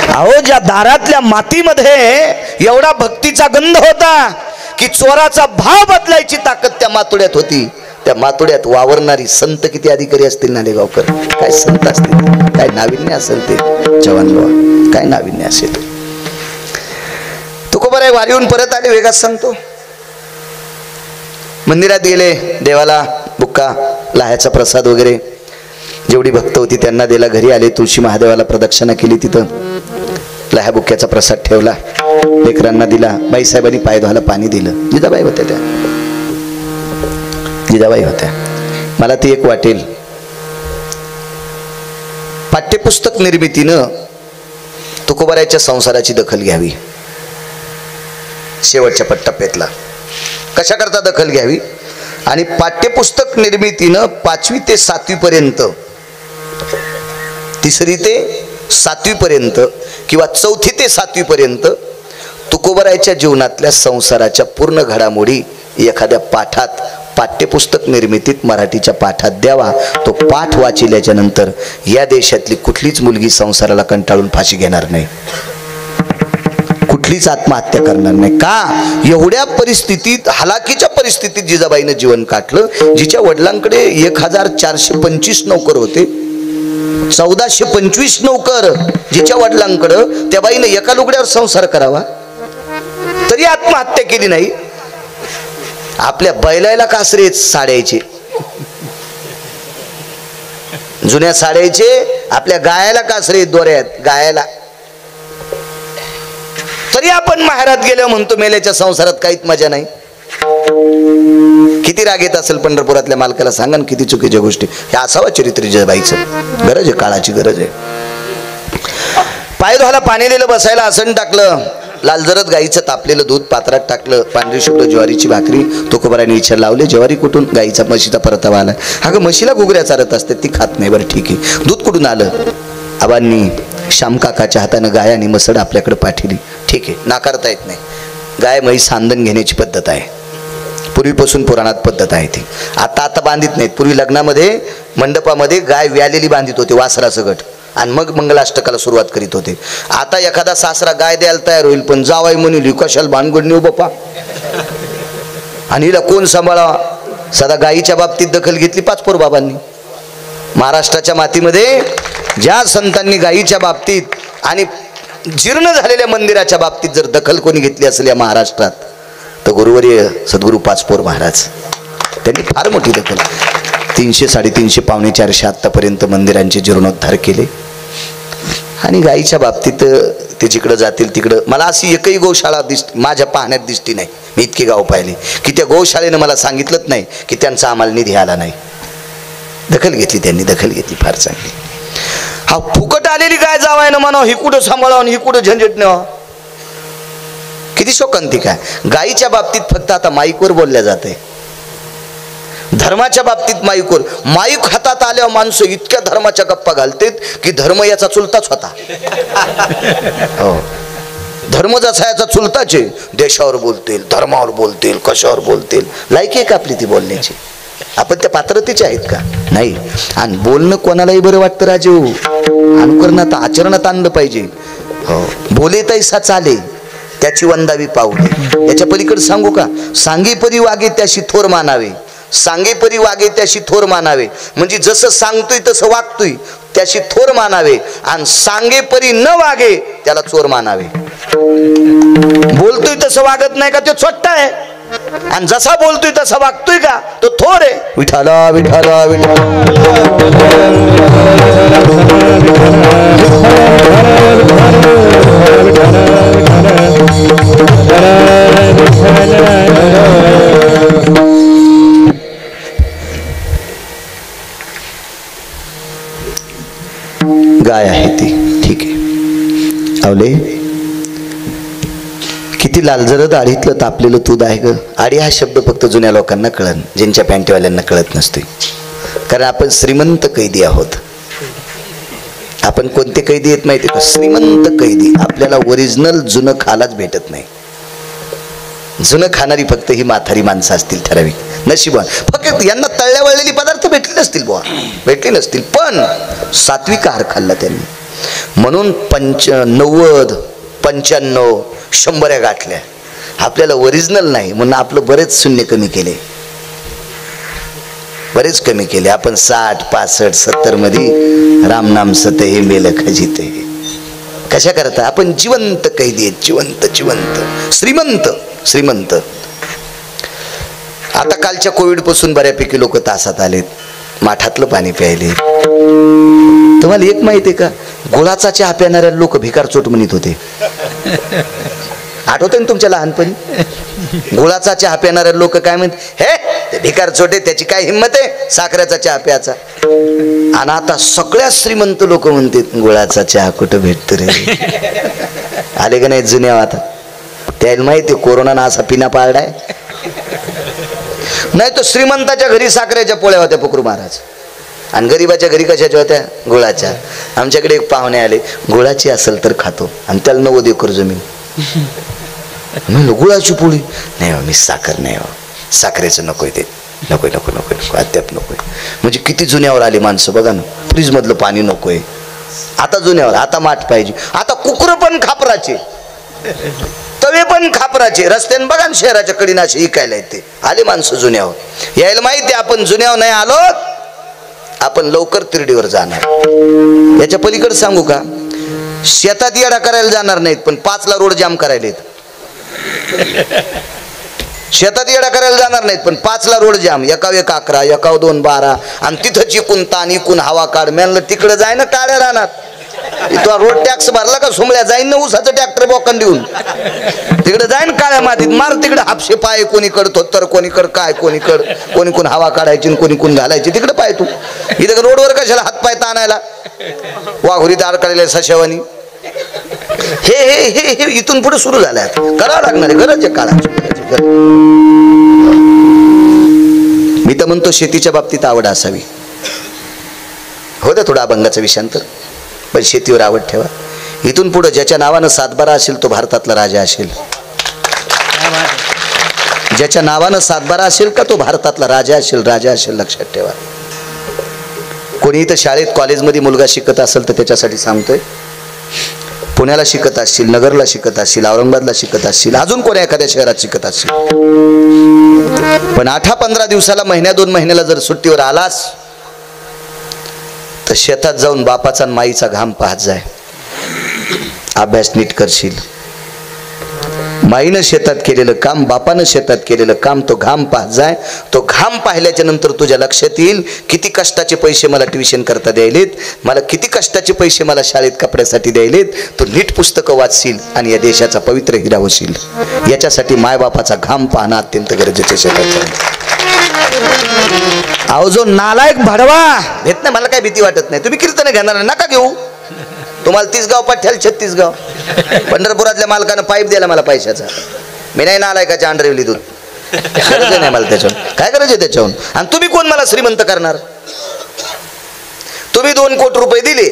S1: अहो ज्या दारातल्या मातीमध्ये एवढा भक्तीचा गंध होता की चोराचा भाव बदलायची ताकद त्या मातुड्यात होती. त्या मातुड्यात वावरणारी संत किती अधिकारी असतील नालेगावकर, काय संत असतील, काय नाविन्य असेल ते जवान बाबा, काय नाविन्य असेल. तुकोबाराय वारीहून परत आले, वेगात सांगतो. मंदिरात गेले, देवाला बुक्का लाह्याचा प्रसाद वगैरे जेवढी भक्त होती त्यांना दिला. घरी आले, तुळशी महादेवाला प्रदक्षिणा केली, तिथं लाह्या बुक्क्याचा प्रसाद ठेवला, लेकरांना दिला. बाईसाहेबांनी पाय धुवायला पाणी दिलं. जिजाबाई होत्या त्या, जिजाबाई होत्या. मला ती एक वाटेल, पाठ्यपुस्तक निर्मितीनं तुकोबारायच्या संसाराची दखल घ्यावी. शेवटच्या टप्प्यातला कशा करता दखल घ्यावी. आणि पाठ्यपुस्तक निर्मितीनं 5वी ते 7वी पर्यंत, 3री ते 7वी पर्यंत किंवा 4थी ते 7वी पर्यंत तुकोबारायच्या जीवनातल्या संसाराच्या पूर्ण घडामोडी एखाद्या पाठात, पाठ्यपुस्तक निर्मितीत मराठीच्या पाठात द्यावा. तो पाठ वाचिल्याच्या नंतर या देशातली कुठलीच मुलगी संसाराला कंटाळून फाशी घेणार नाही, कुठलीच आत्महत्या करणार नाही. का? एवढ्या परिस्थितीत, हलाखीच्या परिस्थितीत जिजाबाईनं जीवन काढलं. जिच्या वडिलांकडे 1425 नौकर होते, 1425 नौकर जिच्या वडिलांकडं, त्या बाईनं एका लुगड्यावर संसार करावा तरी आत्महत्या केली नाही. आपल्या बैलाला कासरे साड्याचे, जुन्या साड्याचे, आपल्या गायाला कासरे दोऱ्यात गायाला, तरी आपण माहेरात गेलो म्हणतो मेल्याच्या संसारात काहीच मजा नाही. किती राग येत असेल पंढरपुरातल्या मालकाला सांगा, किती चुकीच्या गोष्टी. हे असावं चरित्र जिजाबाईचं. गरज आहे, काळाची गरज आहे. पाय धुवायला पाणी लिहिलं, बसायला आसन टाकलं, लाल जरद गाईचं तापलेलं दूध पात्रात टाकलं, पांढरी शुभ्र ज्वारीची भाकरी. तुकोबारायने विचार लावले, ज्वारी कुठून? गाईचा म्हशीचा परतावा आला. अगं म्हशीला घुगऱ्या चारत असते, ती खात नाही. बरं ठीक आहे, दूध कुठून आलं? आबांनी श्यामकाकाच्या हातानं गाय आणि मसड आपल्याकडे पाठवली. ठीक आहे, नाकारता येत नाही. गाय म्हैस सांदण घेण्याची पद्धत आहे, पूर्वीपासून पुराणात पद्धत आहे ती. आता बांधित नाहीत. पूर्वी लग्नामध्ये मंडपामध्ये गाय व्यालेली बांधित होते, वासराचं गट, आणि मग मंगलाष्टकाला सुरुवात करीत होते. आता एखादा सासरा गाय द्यायला तयार होईल, पण जावाई म्हणून कशाला भानगड नेऊ बापा, आणि हिला कोण सांभाळा. सदा गायीच्या बाबतीत दखल घेतली पाचपोर बाबांनी. महाराष्ट्राच्या मातीमध्ये ज्या संतांनी गायीच्या बाबतीत आणि जीर्ण झालेल्या मंदिराच्या बाबतीत जर दखल कोणी घेतली असेल या महाराष्ट्रात, तर गुरुवर्य सद्गुरू पाचपोर महाराज. त्यांनी फार मोठी दखल, 300, 350, पावणे 400 आत्तापर्यंत मंदिरांचे जीर्णोद्धार केले. आणि गायीच्या बाबतीत ते जिकडं जातील तिकडं, मला अशी एकही गोशाळा माझ्या पाहण्यात दिसती नाही. मी इतके गाव पाहिले की त्या गोशाळेनं मला सांगितलंच नाही की त्यांचा आम्हाला निधी आला नाही. दखल घेतली त्यांनी, दखल घेतली फार चांगली. हा फुकट आलेली गाय जावाय ना म्हणा, ही कुठं सांभाळावं आणि ही कुठं झंझट न्यावं, किती शोकांतिक आहे. गायीच्या बाबतीत फक्त आता माईकवर बोलल्या जाते, धर्माच्या बाबतीत माईकवर. माईक हातात आल्यावर माणसं इतक्या धर्माच्या गप्पा घालतात की धर्म याचा चुलताच होता. हो, धर्म जसा याचा चुलताच आहे. देशावर बोलतील, धर्मावर बोलतील, कशावर बोलतील. लायकी आहे का आपली ती बोलण्याची? आपण त्या पात्रतेचे आहेत का? नाही. आणि बोलणं कोणालाही बरं वाटतं राजू, अनुकरणात आचरणात आणलं पाहिजे. हो, बोले तैसा चाले त्याची वंदावी पावले. याच्या पलीकडे सांगू का? सांगे परी वागे त्याशी थोर मानावे, सांगे परी वागे त्याशी थोर मानावे. म्हणजे जसं सांगतोय तसं वागतोय त्याशी थोर मानावे, आणि सांगे परी न वागे त्याला चोर मानावे. बोलतोय तसं वागत नाही का तो छोटा आहे, आणि जसा बोलतोय तसा वागतोय का तो थोर आहे. विठाला विठाला गाय आहे ती, ठीक आहे. आवले किती लालजरद आडीतलं तापलेलं दूध आहे ग. आडी हा शब्द फक्त जुन्या लोकांना कळन, ज्यांच्या पॅन्टीवाल्यांना कळत नसते. कारण आपण श्रीमंत कैदी आहोत. आपण कोणते कैदी आहेत माहिती का? श्रीमंत कैदी. आपल्याला ओरिजिनल जुनं खालाच भेटत नाही. जुनं खाणारी फक्त ही म्हातारी माणसं असतील ठराविक, नशिबा. फक्त यांना तळल्या वळलेली पदार्थ भेटले नसतील बुवा, भेटले नसतील, पण सात्विक आहार खाल्ला त्यांनी. म्हणून 90, 95, 100 गाठल्या. आपल्याला ओरिजिनल नाही म्हणून आपलं बरेच शून्य कमी केले, बरेच कमी केले. आपण 60, 65, 70 मध्ये रामनाम सत हे मेल खजिते. कशा करता? आपण जिवंत कैदी आहेत, जिवंत जिवंत श्रीमंत श्रीमंत. आता कालच्या कोविड पासून बऱ्यापैकी लोक तासात आलेत, माठातलं पाणी प्यायले. तुम्हाला एक माहिती आहे का? गुळाचा चहा प्यानाऱ्या लोक भिकार चोट म्हणत होते. आठवतं ना तुमच्या लहानपणी गुळाचा चहा पिणारे लोक काय म्हणते, हे ते भिकार छोटे, त्याची काय हिंमत आहे साखरेचा चहा प्यायचा. आणि आता सगळ्यात श्रीमंत लोक म्हणतात गुळाचा चहा कुठं भेटतो रे. आले का नाही जुन्या. आता त्याला माहिती कोरोनानं असा पिना पाळलाय. नाही तर श्रीमंताच्या घरी साखरेच्या पोळ्या होत्या पुकरू महाराज, आणि गरीबाच्या घरी कशाच्या होत्या, गुळाच्या. आमच्याकडे एक पाहुणे आले, गुळाची असेल तर खातो, आणि त्याला 90 एकर जमीन. म्हणलं गुळाची पोळी नाही हो, मी साखर नाही हो, साखरेचं नकोय ते, नकोय नको नको नको अद्याप नकोय. म्हणजे किती जुन्यावर आली माणसं बघा ना. फ्रीज मधलं पाणी नकोय आता जुन्यावर. आता माठ पाहिजे. आता कुकर पण खापराचे, तवे पण खापराचे. रस्त्याने बघा ना शहराच्या कडीनं असे इकायला येते. आले माणसं जुन्यावर. यायला माहिती आपण जुन्यावर नाही आलो, आपण लवकर तिरडीवर जाणार. याच्या पलीकडे सांगू का, शेतात येडा करायला जाणार नाहीत, पण 5 ला रोड जाम करायला येत. शेतात येडा करायला जाणार नाहीत, पण 5 ला रोड जाम. एकाव 1 11, एकाव 2 12, आणि तिथं चिकून ताण इकून हवा काढ. म्हणलं तिकडे जाय ना टाळ्या राहणार. तो रोड टॅक्स भरला का सुमल्या जाईन ना उसाचं ट्रॅक्टर बोकन देऊन. तिकडे जाईन काळ्या मातीत मार तिकडे हापशे पाय, कोणीकड थोत्तर, कोणीकड काय, कोणीकड कोण हवा काढायची, कोण घालायची. तिकडे पाय तू. इथं रोडवर कशाला हातपाय ताणायला, वाघुरीत अडकलेल्या सशेवानी. हे हे हे हे इथून पुढे सुरू झालंय. करावं लागणार आहे, गरज आहे काळाची. मी तर म्हणतो शेतीच्या बाबतीत आवड असावी. होतं थोडा अभंगाचा विषयांतर, पण शेतीवर आवड ठेवा. इथून पुढे ज्याच्या नावानं 7बारा असेल तो भारतातला राजा असेल. ज्याच्या नावानं 7बारा असेल का तो भारतातला राजा असेल, राजा असेल. लक्षात ठेवा. कोणी इथं शाळेत कॉलेजमध्ये मुलगा शिकत असेल तर त्याच्यासाठी सांगतोय, पुण्याला शिकत असतील, नगरला शिकत असतील, औरंगाबादला शिकत असतील, अजून कोण्या एखाद्या शहरात शिकत असतील, पण 8-15 दिवसाला, महिन्या 2 महिन्याला जर सुट्टीवर आलास तर शेतात जाऊन बापाचा आणि माईचा घाम पाहत जाय. अभ्यास नीट करशील. माईनं शेतात केलेलं काम, बापानं शेतात केलेलं काम, तो घाम पाहत जाय. तो घाम पाहिल्याच्या नंतर तुझ्या लक्षात येईल किती कष्टाचे पैसे मला ट्युशन करता द्यायलेत, मला किती कष्टाचे पैसे मला शाळेत कपड्यासाठी द्यायलेत. तू नीट पुस्तकं वाचशील आणि या देशाचा पवित्र हिरा होशील. याच्यासाठी मायबापाचा घाम पाहणं अत्यंत गरजेचं शेतात. अहो जो नालायक भडवा भेट नाही, मला काही भीती वाटत नाही. तुम्ही कीर्तन घेणार नका घेऊ. तुम्हाला 30 गाव पाठ्याल, 36 गाव. पंढरपुरातल्या मालकानं पाईप द्यायला मला पैशाचा. मी नाही नालायकाच्या अंडरेवली दूध. गरज नाही मला त्याच्यावर. काय गरज आहे त्याच्याहून. आणि तुम्ही कोण मला श्रीमंत करणार. तुम्ही 2 कोटी रुपये दिले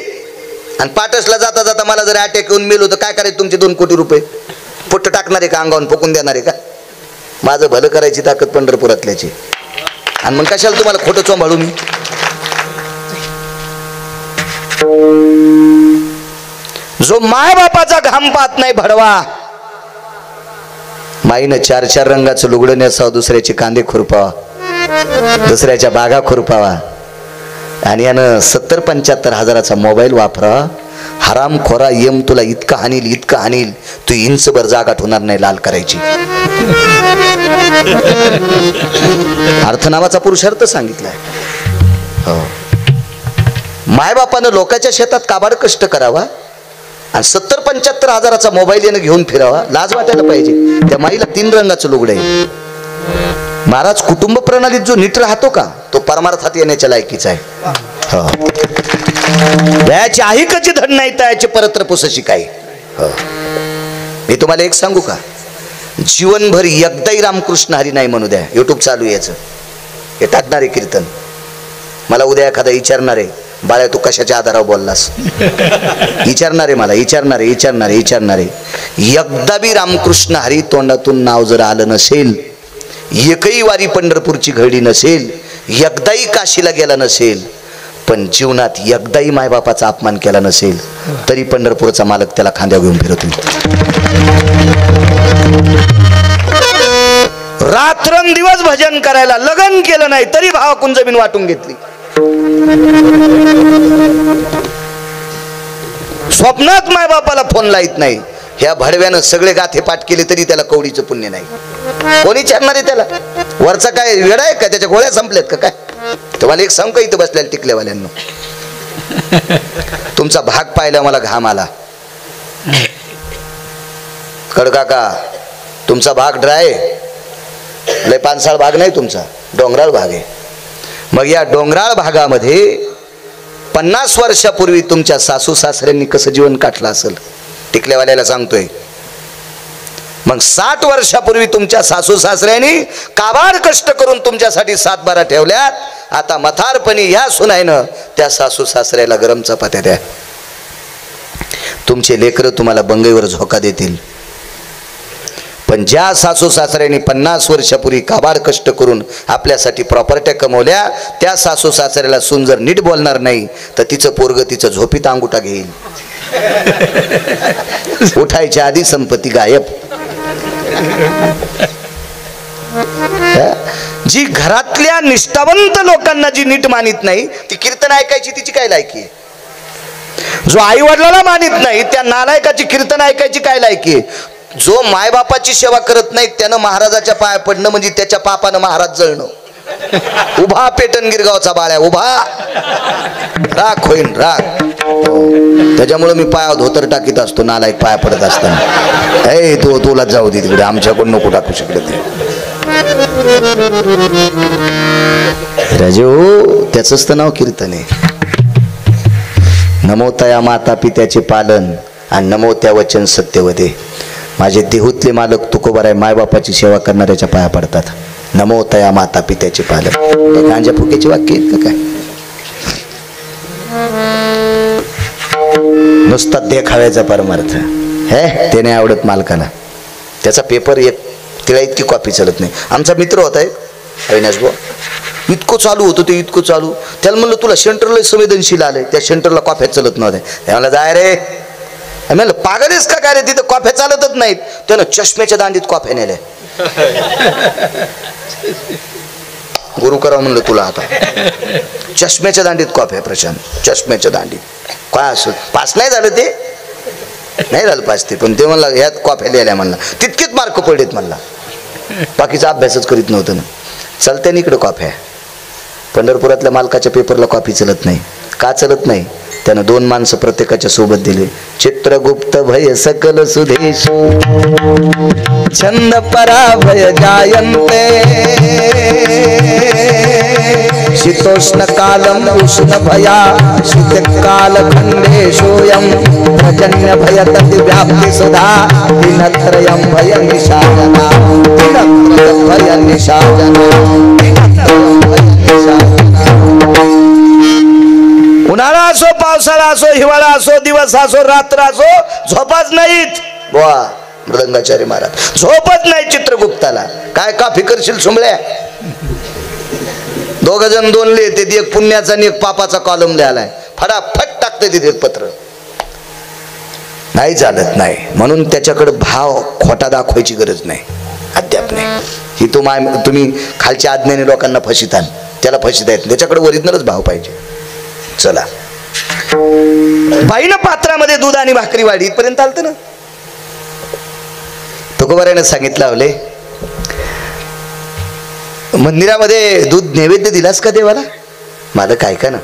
S1: आणि पाटसला जाता जाता मला जर अटॅक येऊन मेलो तर काय करायचं तुमचे 2 कोटी रुपये. फुट्ट टाकणारे का अंगावून, फुकून देणारे का. माझं भलं करायची ताकद पंढरपुरातल्याची. आणि मग कशाला तुम्हाला खोटं चोंबाळू मी. जो माय बापाचा घाम पाहत नाही भडवा. माईनं 4-4 रंगाचं लुगडं नेसावं, दुसऱ्याचे कांदे खुरपावा, दुसऱ्याच्या बागा खुरपावा, आणि यानं 70-75 हजाराचा मोबाईल वापरावा. हराम खोरा यम तुला इतका हानील, इतका हानील, तू इंचभर जागा होणार नाही लाल करायची. अर्थ नावाचा पुरुषार्थ सांगितलाय. हो. मायबापानं लोकांच्या शेतात काबाड कष्ट करावा आणि 70-75 हजाराचा मोबाईल यानं घेऊन फिरावा. लाज वाटायला पाहिजे. त्या माईला 3 रंगाचं लुगडं आहे. महाराज कुटुंब प्रणालीत जो नीट राहतो का तो परमार्थात येण्याच्या लायकीचा आहे. हो. याची आहिकची धड नाही तर याची परत्र पुसशी काय. हो. मी तुम्हाला एक सांगू का, जीवनभर एकदाही रामकृष्ण हरी नाही म्हणू द्या. युट्यूब चालू याचं हे टाकणारे कीर्तन. मला उद्या एखादा विचारणारे, बाळ्या तू कशाच्या आधारावर बोललास, विचारणारे मला, विचारणारे. एकदा बी रामकृष्ण हरी तोंडातून नाव जर आलं नसेल, एकही वारी पंढरपूरची घडली नसेल, एकदाही काशीला गेला नसेल, पण जीवनात एकदाही मायबापाचा अपमान केला नसेल, तरी पंढरपूरचा मालक त्याला खांद्यावर घेऊन फिरतो. रात्रंदिवस भजन करायला, लग्न केलं नाही तरी भावाकून जमीन वाटून घेतली. स्वप्नात मायबापाला फोन लाईत नाही. ह्या भडव्यानं सगळे गाथे पाठ केले तरी त्याला कवडीचं पुण्य नाही. कोणी विचारणार आहे त्याला. वरचा काय वेडा आहे का, त्याच्या गोळ्या संपल्यात का काय. तुम्हाला एक सांग का, इथं बसलेल्या टिकलेवाल्यांना, तुमचा भाग पाहिला मला घाम आला. कडकाका तुमचा भाग ड्राय, लय पानसाळ भाग नाही तुमचा, डोंगराळ भाग आहे. मग या डोंगराळ भागामध्ये 50 वर्षापूर्वी तुमच्या सासू सासऱ्यांनी कसं जीवन काढलं असेल टिकलेवाल्याला सांगतोय. मग 60 वर्षापूर्वी तुमच्या सासू सासऱ्यांनी काबाड कष्ट करून तुमच्यासाठी 7 बारा ठेवल्यात. आता मथारपणी या सुनायनं त्या सासू सासऱ्याला गरम चपात्या द्या. तुमचे लेकरं तुम्हाला बंगईवर झोका देतील. पण ज्या सासू सासऱ्यांनी 50 वर्षापूर्वी काबाड कष्ट करून आपल्यासाठी प्रॉपर्ट्या कमवल्या, त्या सासू सासऱ्याला सून जर नीट बोलणार नाही तर तिचं पोरग तिचं झोपीत अंगुठा घेईल. उठायच्या आधी संपत्ती गायब. जी घरातल्या निष्ठावंत लोकांना जी नीट मानित नाही ती कीर्तन ऐकायची तिची काय लायकी आहे? जो आई वडिलांना मानित नाही त्या नालायकाची कीर्तन ऐकायची काय लायकी? जो मायबापाची सेवा करत नाही त्यानं महाराजाच्या पाया पडणं म्हणजे त्याच्या पापानं महाराज जळणं. उभा पेटन गिरगावचा बाळ्या उभा, राख होईन राख. त्याच्यामुळे मी पायावर धोतर टाकीत असतो नालायक पाया पडत असताना. ए तू तुला जाऊ दे तिकडे, आमच्याकडून नको टाकू शकले ते. राजो त्याचंच तर नाव कीर्तन आहे. नमो तया माता पित्याचे पालन आणि नमो त्या वचन सत्यवदे. माझे देहूतले मालक तुकोबाराय मायबापाची सेवा करणाऱ्याच्या पाया पडतात. नमो तया माता पित्याचे पालन. गांजा फुकेचे वाक्य आहेत का काय? नुसता देखाव्याचा परमार्थ हे ते नाही आवडत मालकाला. त्याचा पेपर एक तिला इतकी कॉपी चालत नाही. आमचा मित्र होता अविनाश भाऊ, इतकं चालू होतं ते इतकं चालू. त्याला म्हणलं तुला सेंटरला संवेदनशील आलंय, त्या सेंटरला कॉफ्या चालत नव्हत्या. त्याला जाय रे म्हणलं पागलेस का काय रे, तिथं कॉफ्या चालतच नाहीत. त्यानं चष्म्याच्या दांडीत कॉफ्या नेल्या. गुरु करावं म्हणलं तुला आता. चष्म्याच्या दांडीत कॉफ्या प्रशांत, चष्म्याच्या दांडीत. काय असं पास नाही झालं ते, नाही झालं पास ते, पण ते म्हणला ह्यात कॉफ्या लिहिल्या म्हणला. तितकेच मार्क पडलेत म्हणला. बाकीचा अभ्यासच करीत नव्हतं ना. चालते ना इकडं कॉफ्या. पंढरपुरातल्या मालकाच्या पेपरला कॉफी चलत नाही. का चलत नाही? त्यानं 2 माणसं प्रत्येकाच्या सोबत दिले. चित्रगुप्त भय सकल सुदेश छंद पराभय जायन्ते शीतोष्ण कालम उष्ण भया शीत काल खंडेशोयम प्रजन्य भय तति व्याप्ति सुधा दिनत्रयम भय निशाजना दिनत्रयम भय निशाजना दिनत्रयम भय निशाजना. उन्हाळा असो पावसाळा असो हिवाळा असो दिवस असो रात्र असो झोपाच नाहीत. बुवा मृदंगाचार्य महाराज झोपच नाही चित्रगुप्ताला. काय काफी करशील सुंबळ्या? 2 जण 2 लिहिते, एक पुण्याचा आणि एक पापाचा कॉलम लिहालाय. फटाफट टाकते तिथे पत्र. नाही चालत नाही. म्हणून त्याच्याकडे भाव खोटा दाखवायची गरज नाही, अद्याप नाही. ही तुम्ही खालच्या आज्ञेने लोकांना फसिताल, त्याला फसिता येत. त्याच्याकडे ओरिजिनलच भाव पाहिजे. चला बाईनं पात्रामध्ये दूध आणि भाकरी वाढी इथपर्यंत आलत ना. तुकोबारायनं सांगितलं आवले मंदिरामध्ये दूध नैवेद्य दिलास का देवाला? माझं काय का ना,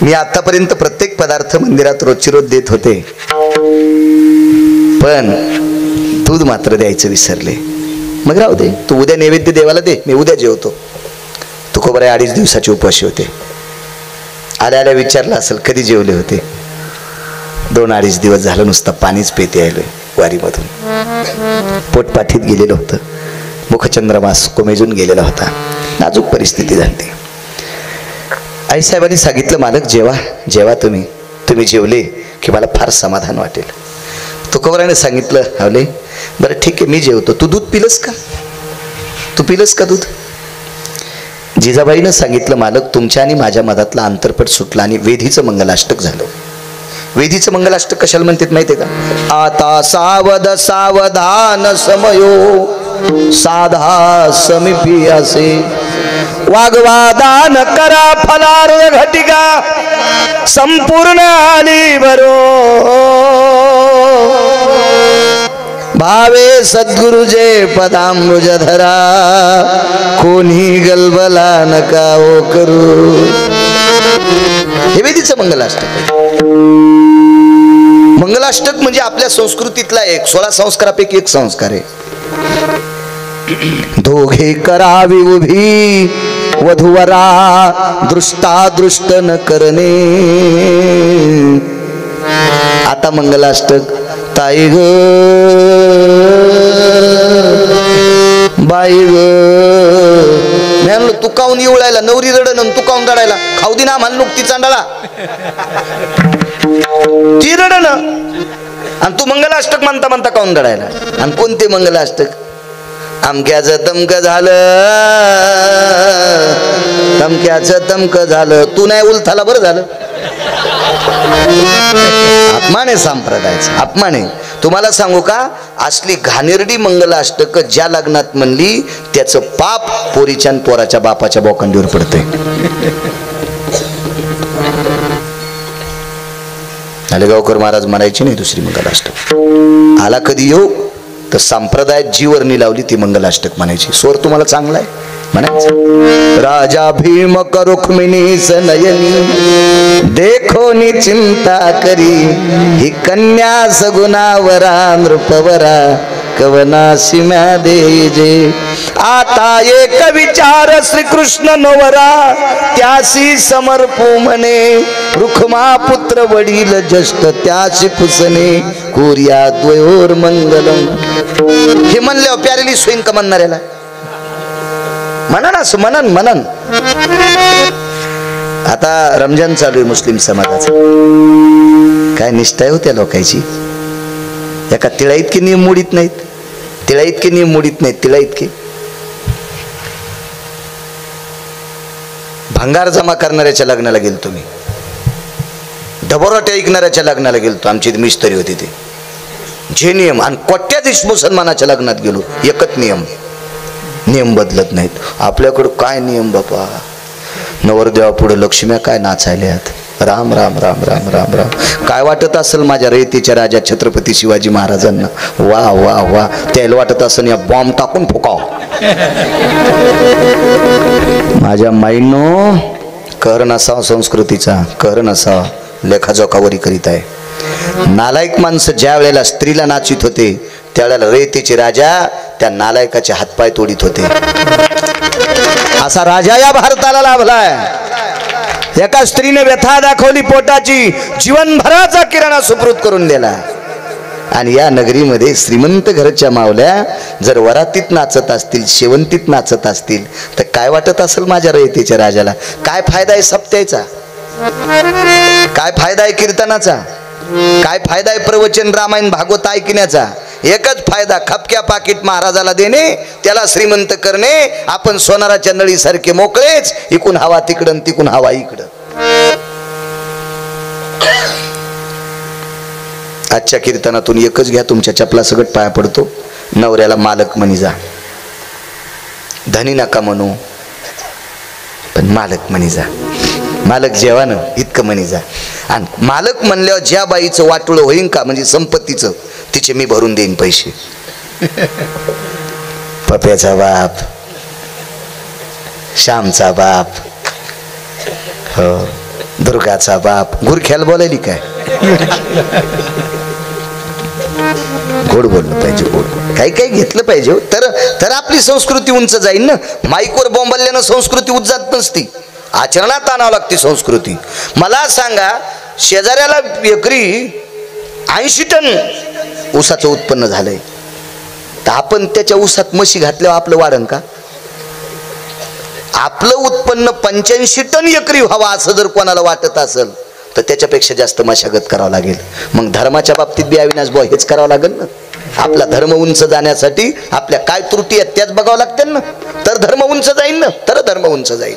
S1: मी आतापर्यंत प्रत्येक पदार्थ मंदिरात रोजची रोज देत होते, पण दूध मात्र द्यायचं विसरले. मग राहू दे, तू उद्या नैवेद्य देवाला दे, मी उद्या जेवतो. तुकोबाराय 2.5 दिवसाचे उपवासी होते. आल्या आल्या विचारलं असेल कधी जेवले होते. 2-2.5 दिवस झालं नुसतं पाणीच पेते आलोय वारीमधून. पोटपाठीत गेलेलं होतं, मुखचंद्रमास कोमेजून गेलेला होता, नाजूक परिस्थिती झाली. आईसाहेबांनी सांगितलं मालक जेवा जेवा, तुम्ही जेवले की मला फार समाधान वाटेल. तुकोबारायने सांगितलं हवले बरं ठीक आहे मी जेवतो, तू दूध पिलंस का? तू पिलंस का दूध? जिजाबाईनं सांगितलं मालक तुमच्या आणि माझ्या मधातला अंतरपट सुटला आणि वेधीचं मंगलाष्टक झालं. वेधीचं मंगलाष्टक कशाला म्हणतात माहितीये का? आता सावध सावधान समयो साधा समीपी असे वाग्वादान करा फलार्थ घटिका संपूर्ण आली बरो भावे सद्गुरुजे पदांबुज धरा कोणी गलबला नका ओ करू. हे वेदीचं मंगलाष्टक. मंगलाष्टक म्हणजे आपल्या संस्कृतीतला एक 16 संस्कारापैकी एक संस्कार आहे. दोघे करावी उभी वधूवरा दृष्टा दृष्ट न करणे. आता मंगलाष्टक. ताई ग बाई ग, मी म्हणलो तू काऊन येवळायला, नवरी रडन तू काऊन रडायला, खाऊ दे ना आम्हाला नुकती चांडाळा. ती रडन आणि तू मंगलाष्टक म्हणता म्हणता काऊन रडायला. आणि कोणते मंगलाष्टक? अमक्याचं तमक झालं, तमक्याचं तमक झालं, तू नाही उलथाला बरं झालं. अपमान आहे संप्रदायाचा, अपमान आहे. तुम्हाला सांगू का, असली घाणेरडी मंगलाष्टक ज्या लग्नात म्हणली त्याचं पाप पोरीच्या आणि पोराच्या बापाच्या बोकांडीवर पडतंय. आलेगावकर महाराज म्हणायची नाही दुसरी मंगलाष्टक. आला कधी येऊ तर संप्रदायात जी वर्णी लावली ती मंगलाष्टक म्हणायची. स्वर तुम्हाला चांगला आहे म्हणायचं. राजा भीम रुक्मिणी सनयनी देखो नि चिंता करी, ही कन्या सगुणावरा नृपवरा कवनासी म्या देजे. आता एक विचार श्रीकृष्ण नवरा त्यासी समर्पू म्हणे, रुक्मा पुत्र वडील ज्येष्ठ त्यासी पुसणे, कुर्या द्वयोर मंगलम. हे म्हणल्यावर प्यारेली सोयीन का म्हणणाऱ्याला म्हणन असं म्हणन म्हणन. आता रमजान चालू आहे मुस्लिम समाजाचा. काय निष्ठा होत्या लोकांची. एका तिळा इतके नियम मोडीत नाहीत, तिळा इतके नियम मोडीत नाहीत, तिळा इतके. भंगार जमा करणाऱ्याच्या लग्नाला गेलतो मी, ढबोराटे ऐकणाऱ्याच्या लग्नाला गेलतो. आमची मिस्त्री होती ते जे नियम. आणि कोट्याधीश मुसलमानाच्या लग्नात गेलो, एकच नियम, नियम बदलत नाहीत. आपल्याकडं काय नियम बापा. नवरदेवा पुढे लक्ष्म्या काय नाचायल्यात. राम राम राम राम राम राम. काय वाटत असेल माझ्या रयतेच्या राजा छत्रपती शिवाजी महाराजांना. वा वा वा. त्याला वाटत असेल या बॉम्ब टाकून फुकाव. माझ्या माईंनो कर नसावा संस्कृतीचा, कर नसावा. लेखाजोखावरी करीत आहे. नालायक माणसं ज्या वेळेला स्त्रीला नाचित होते त्यावेळेला रयतेचे राजा त्या नालायकाचे हातपाय तोडीत होते. असा राजा या भारताला लाभलाय. एका स्त्रीने व्यथा दाखवली पोटाची, जीवनभराचा किराणा सुपृत करून दिला. आणि या नगरीमध्ये श्रीमंत घरच्या मावल्या जर वरातीत नाचत असतील, शेवंतीत नाचत असतील तर काय वाटत असेल माझ्या रयतेच्या राजाला. काय फायदा आहे सप्त्याचा, काय फायदा आहे कीर्तनाचा, काय फायदा आहे प्रवचन रामायण भागवत ऐकण्याचा. एकच फायदा, खपक्या पाकिट महाराजाला देणे, त्याला श्रीमंत करणे. आपण सोनाराच्या नळीसारखे मोकळेच, इकून हवा तिकडं तिकून हवा इकडं. आजच्या कीर्तनातून एकच घ्या, तुमच्या चपला सगळं पाया पडतो. नवऱ्याला मालक म्हणी जा, धनी नका म्हणू पण मालक म्हणी जा. मालक जेवानं इतकं म्हणी जा. आणि मालक म्हणल्यावर ज्या बाईचं वाटोळं होईन का म्हणजे संपत्तीचं, तिचे मी भरून देईन पैसे. पप्याचा बाप, श्यामचा बाप, हो दुर्गाचा बाप. गुरख्याला बोलायली काय. गोड बोललं पाहिजे, गोड काही काही घेतलं पाहिजे. तर आपली संस्कृती उंच जाईल ना. माईकवर बोंबल्यानं संस्कृती उंच जात नसती, आचरणात आणावं लागते संस्कृती. मला सांगा, शेजाऱ्याला एकरी 80 टन ऊसाचं उत्पन्न झालंय, तर आपण त्याच्या ऊसात म्हशी घातल्यावर आपलं वाढन का. आपलं उत्पन्न 85 टन एकरी व्हावं असं जर कोणाला वाटत असेल तर त्याच्यापेक्षा जास्त मशागत करावं लागेल. मग धर्माच्या बाबतीत बी अविनाश भाऊ हेच करावं लागेल ना. आपला धर्म उंच जाण्यासाठी आपल्या काय त्रुटी आहेत त्याच बघावं लागतील ना. तर धर्म उंच जाईल ना, तर धर्म उंच जाईल.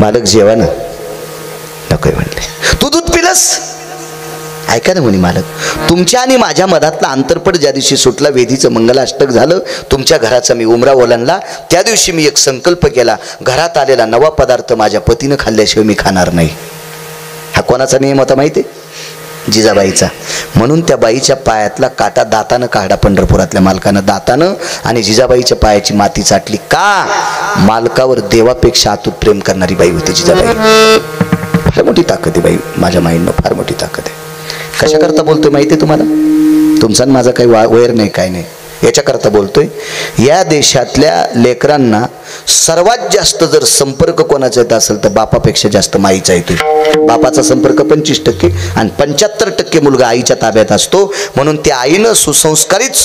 S1: मालक जेवण नको म्हणले. तू दूध पिलस, ऐका ना म्हणे मालक. तुमच्या आणि माझ्या मधातला अंतरपट ज्या दिवशी सुटला, वेदीचं मंगलाष्टक झालं, तुमच्या घराचा मी उमरा ओलांडला, त्या दिवशी मी एक संकल्प केला, घरात आलेला नवा पदार्थ माझ्या पतीनं खाल्ल्याशिवाय मी खाणार नाही. हा कोणाचा नियम होता माहिती आहे? जिजाबाईचा. म्हणून त्या बाईच्या पायातला काटा दातानं काढा पंढरपुरातल्या मालकानं, दातानं, आणि जिजाबाईच्या पायाची माती चाटली. का? मालकावर देवापेक्षा आतूत प्रेम करणारी बाई होती जिजाबाई. फार मोठी ताकद आहे बाई, माझ्या माईंनो फार मोठी ताकद आहे. कशा करता बोलतोय माहिती आहे तुम्हाला? तुमचा माझा काही वैर नाही, काय नाही, याच्याकरता बोलतोय. या देशातल्या लेकरांना सर्वात जास्त जर संपर्क कोणाचा येत असेल तर बापापेक्षा जास्त माईचा येतोय. बापाचा संपर्क 25% आणि 75% मुलगा आईच्या ताब्यात असतो. म्हणून त्या आईनं सुसंस्कारित